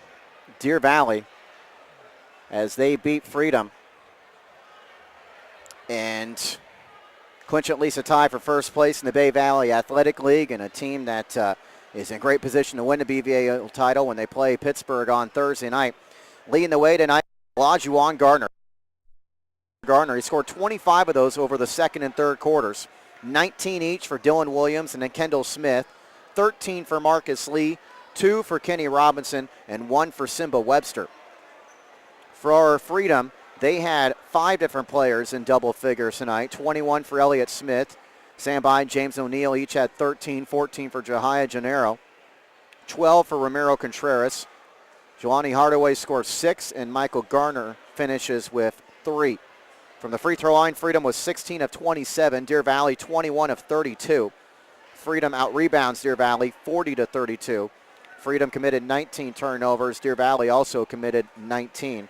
Deer Valley as they beat Freedom and clinch at least a tie for first place in the Bay Valley Athletic League, and a team that is in great position to win the BVAL title when they play Pittsburgh on Thursday night. Leading the way tonight, Olajuwon Gardner. He scored 25 of those over the second and third quarters. 19 each for Dylan Williams and then Kendall Smith. 13 for Marcus Lee, 2 for Kenny Robinson, and 1 for Simba Webster. For Freedom, they had 5 different players in double figures tonight. 21 for Elliott Smith. Sam Bide, James O'Neal each had 13, 14 for Jahia Gennaro. 12 for Ramiro Contreras. Jelani Hardaway scores 6, and Michael Garner finishes with 3. From the free throw line, Freedom was 16 of 27. Deer Valley 21 of 32. Freedom out-rebounds Deer Valley 40-32. Freedom committed 19 turnovers. Deer Valley also committed 19.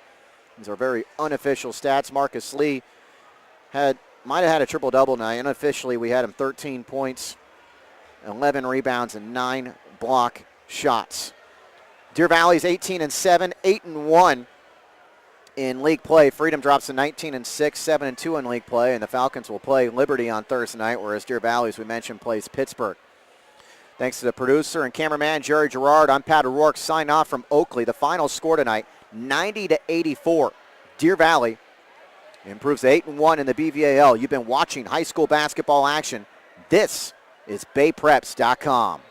These are very unofficial stats. Marcus Lee might have had a triple-double tonight. Unofficially, we had him 13 points, 11 rebounds, and 9 block shots. Deer Valley's 18-7, 8-1 in league play. Freedom drops to 19-6, 7-2 in league play, and the Falcons will play Liberty on Thursday night, whereas Deer Valley, as we mentioned, plays Pittsburgh. Thanks to the producer and cameraman, Jerry Gerard. I'm Pat O'Rourke, sign off from Oakley. The final score tonight, 90-84. Deer Valley improves to 8-1 in the BVAL. You've been watching high school basketball action. This is BayPreps.com.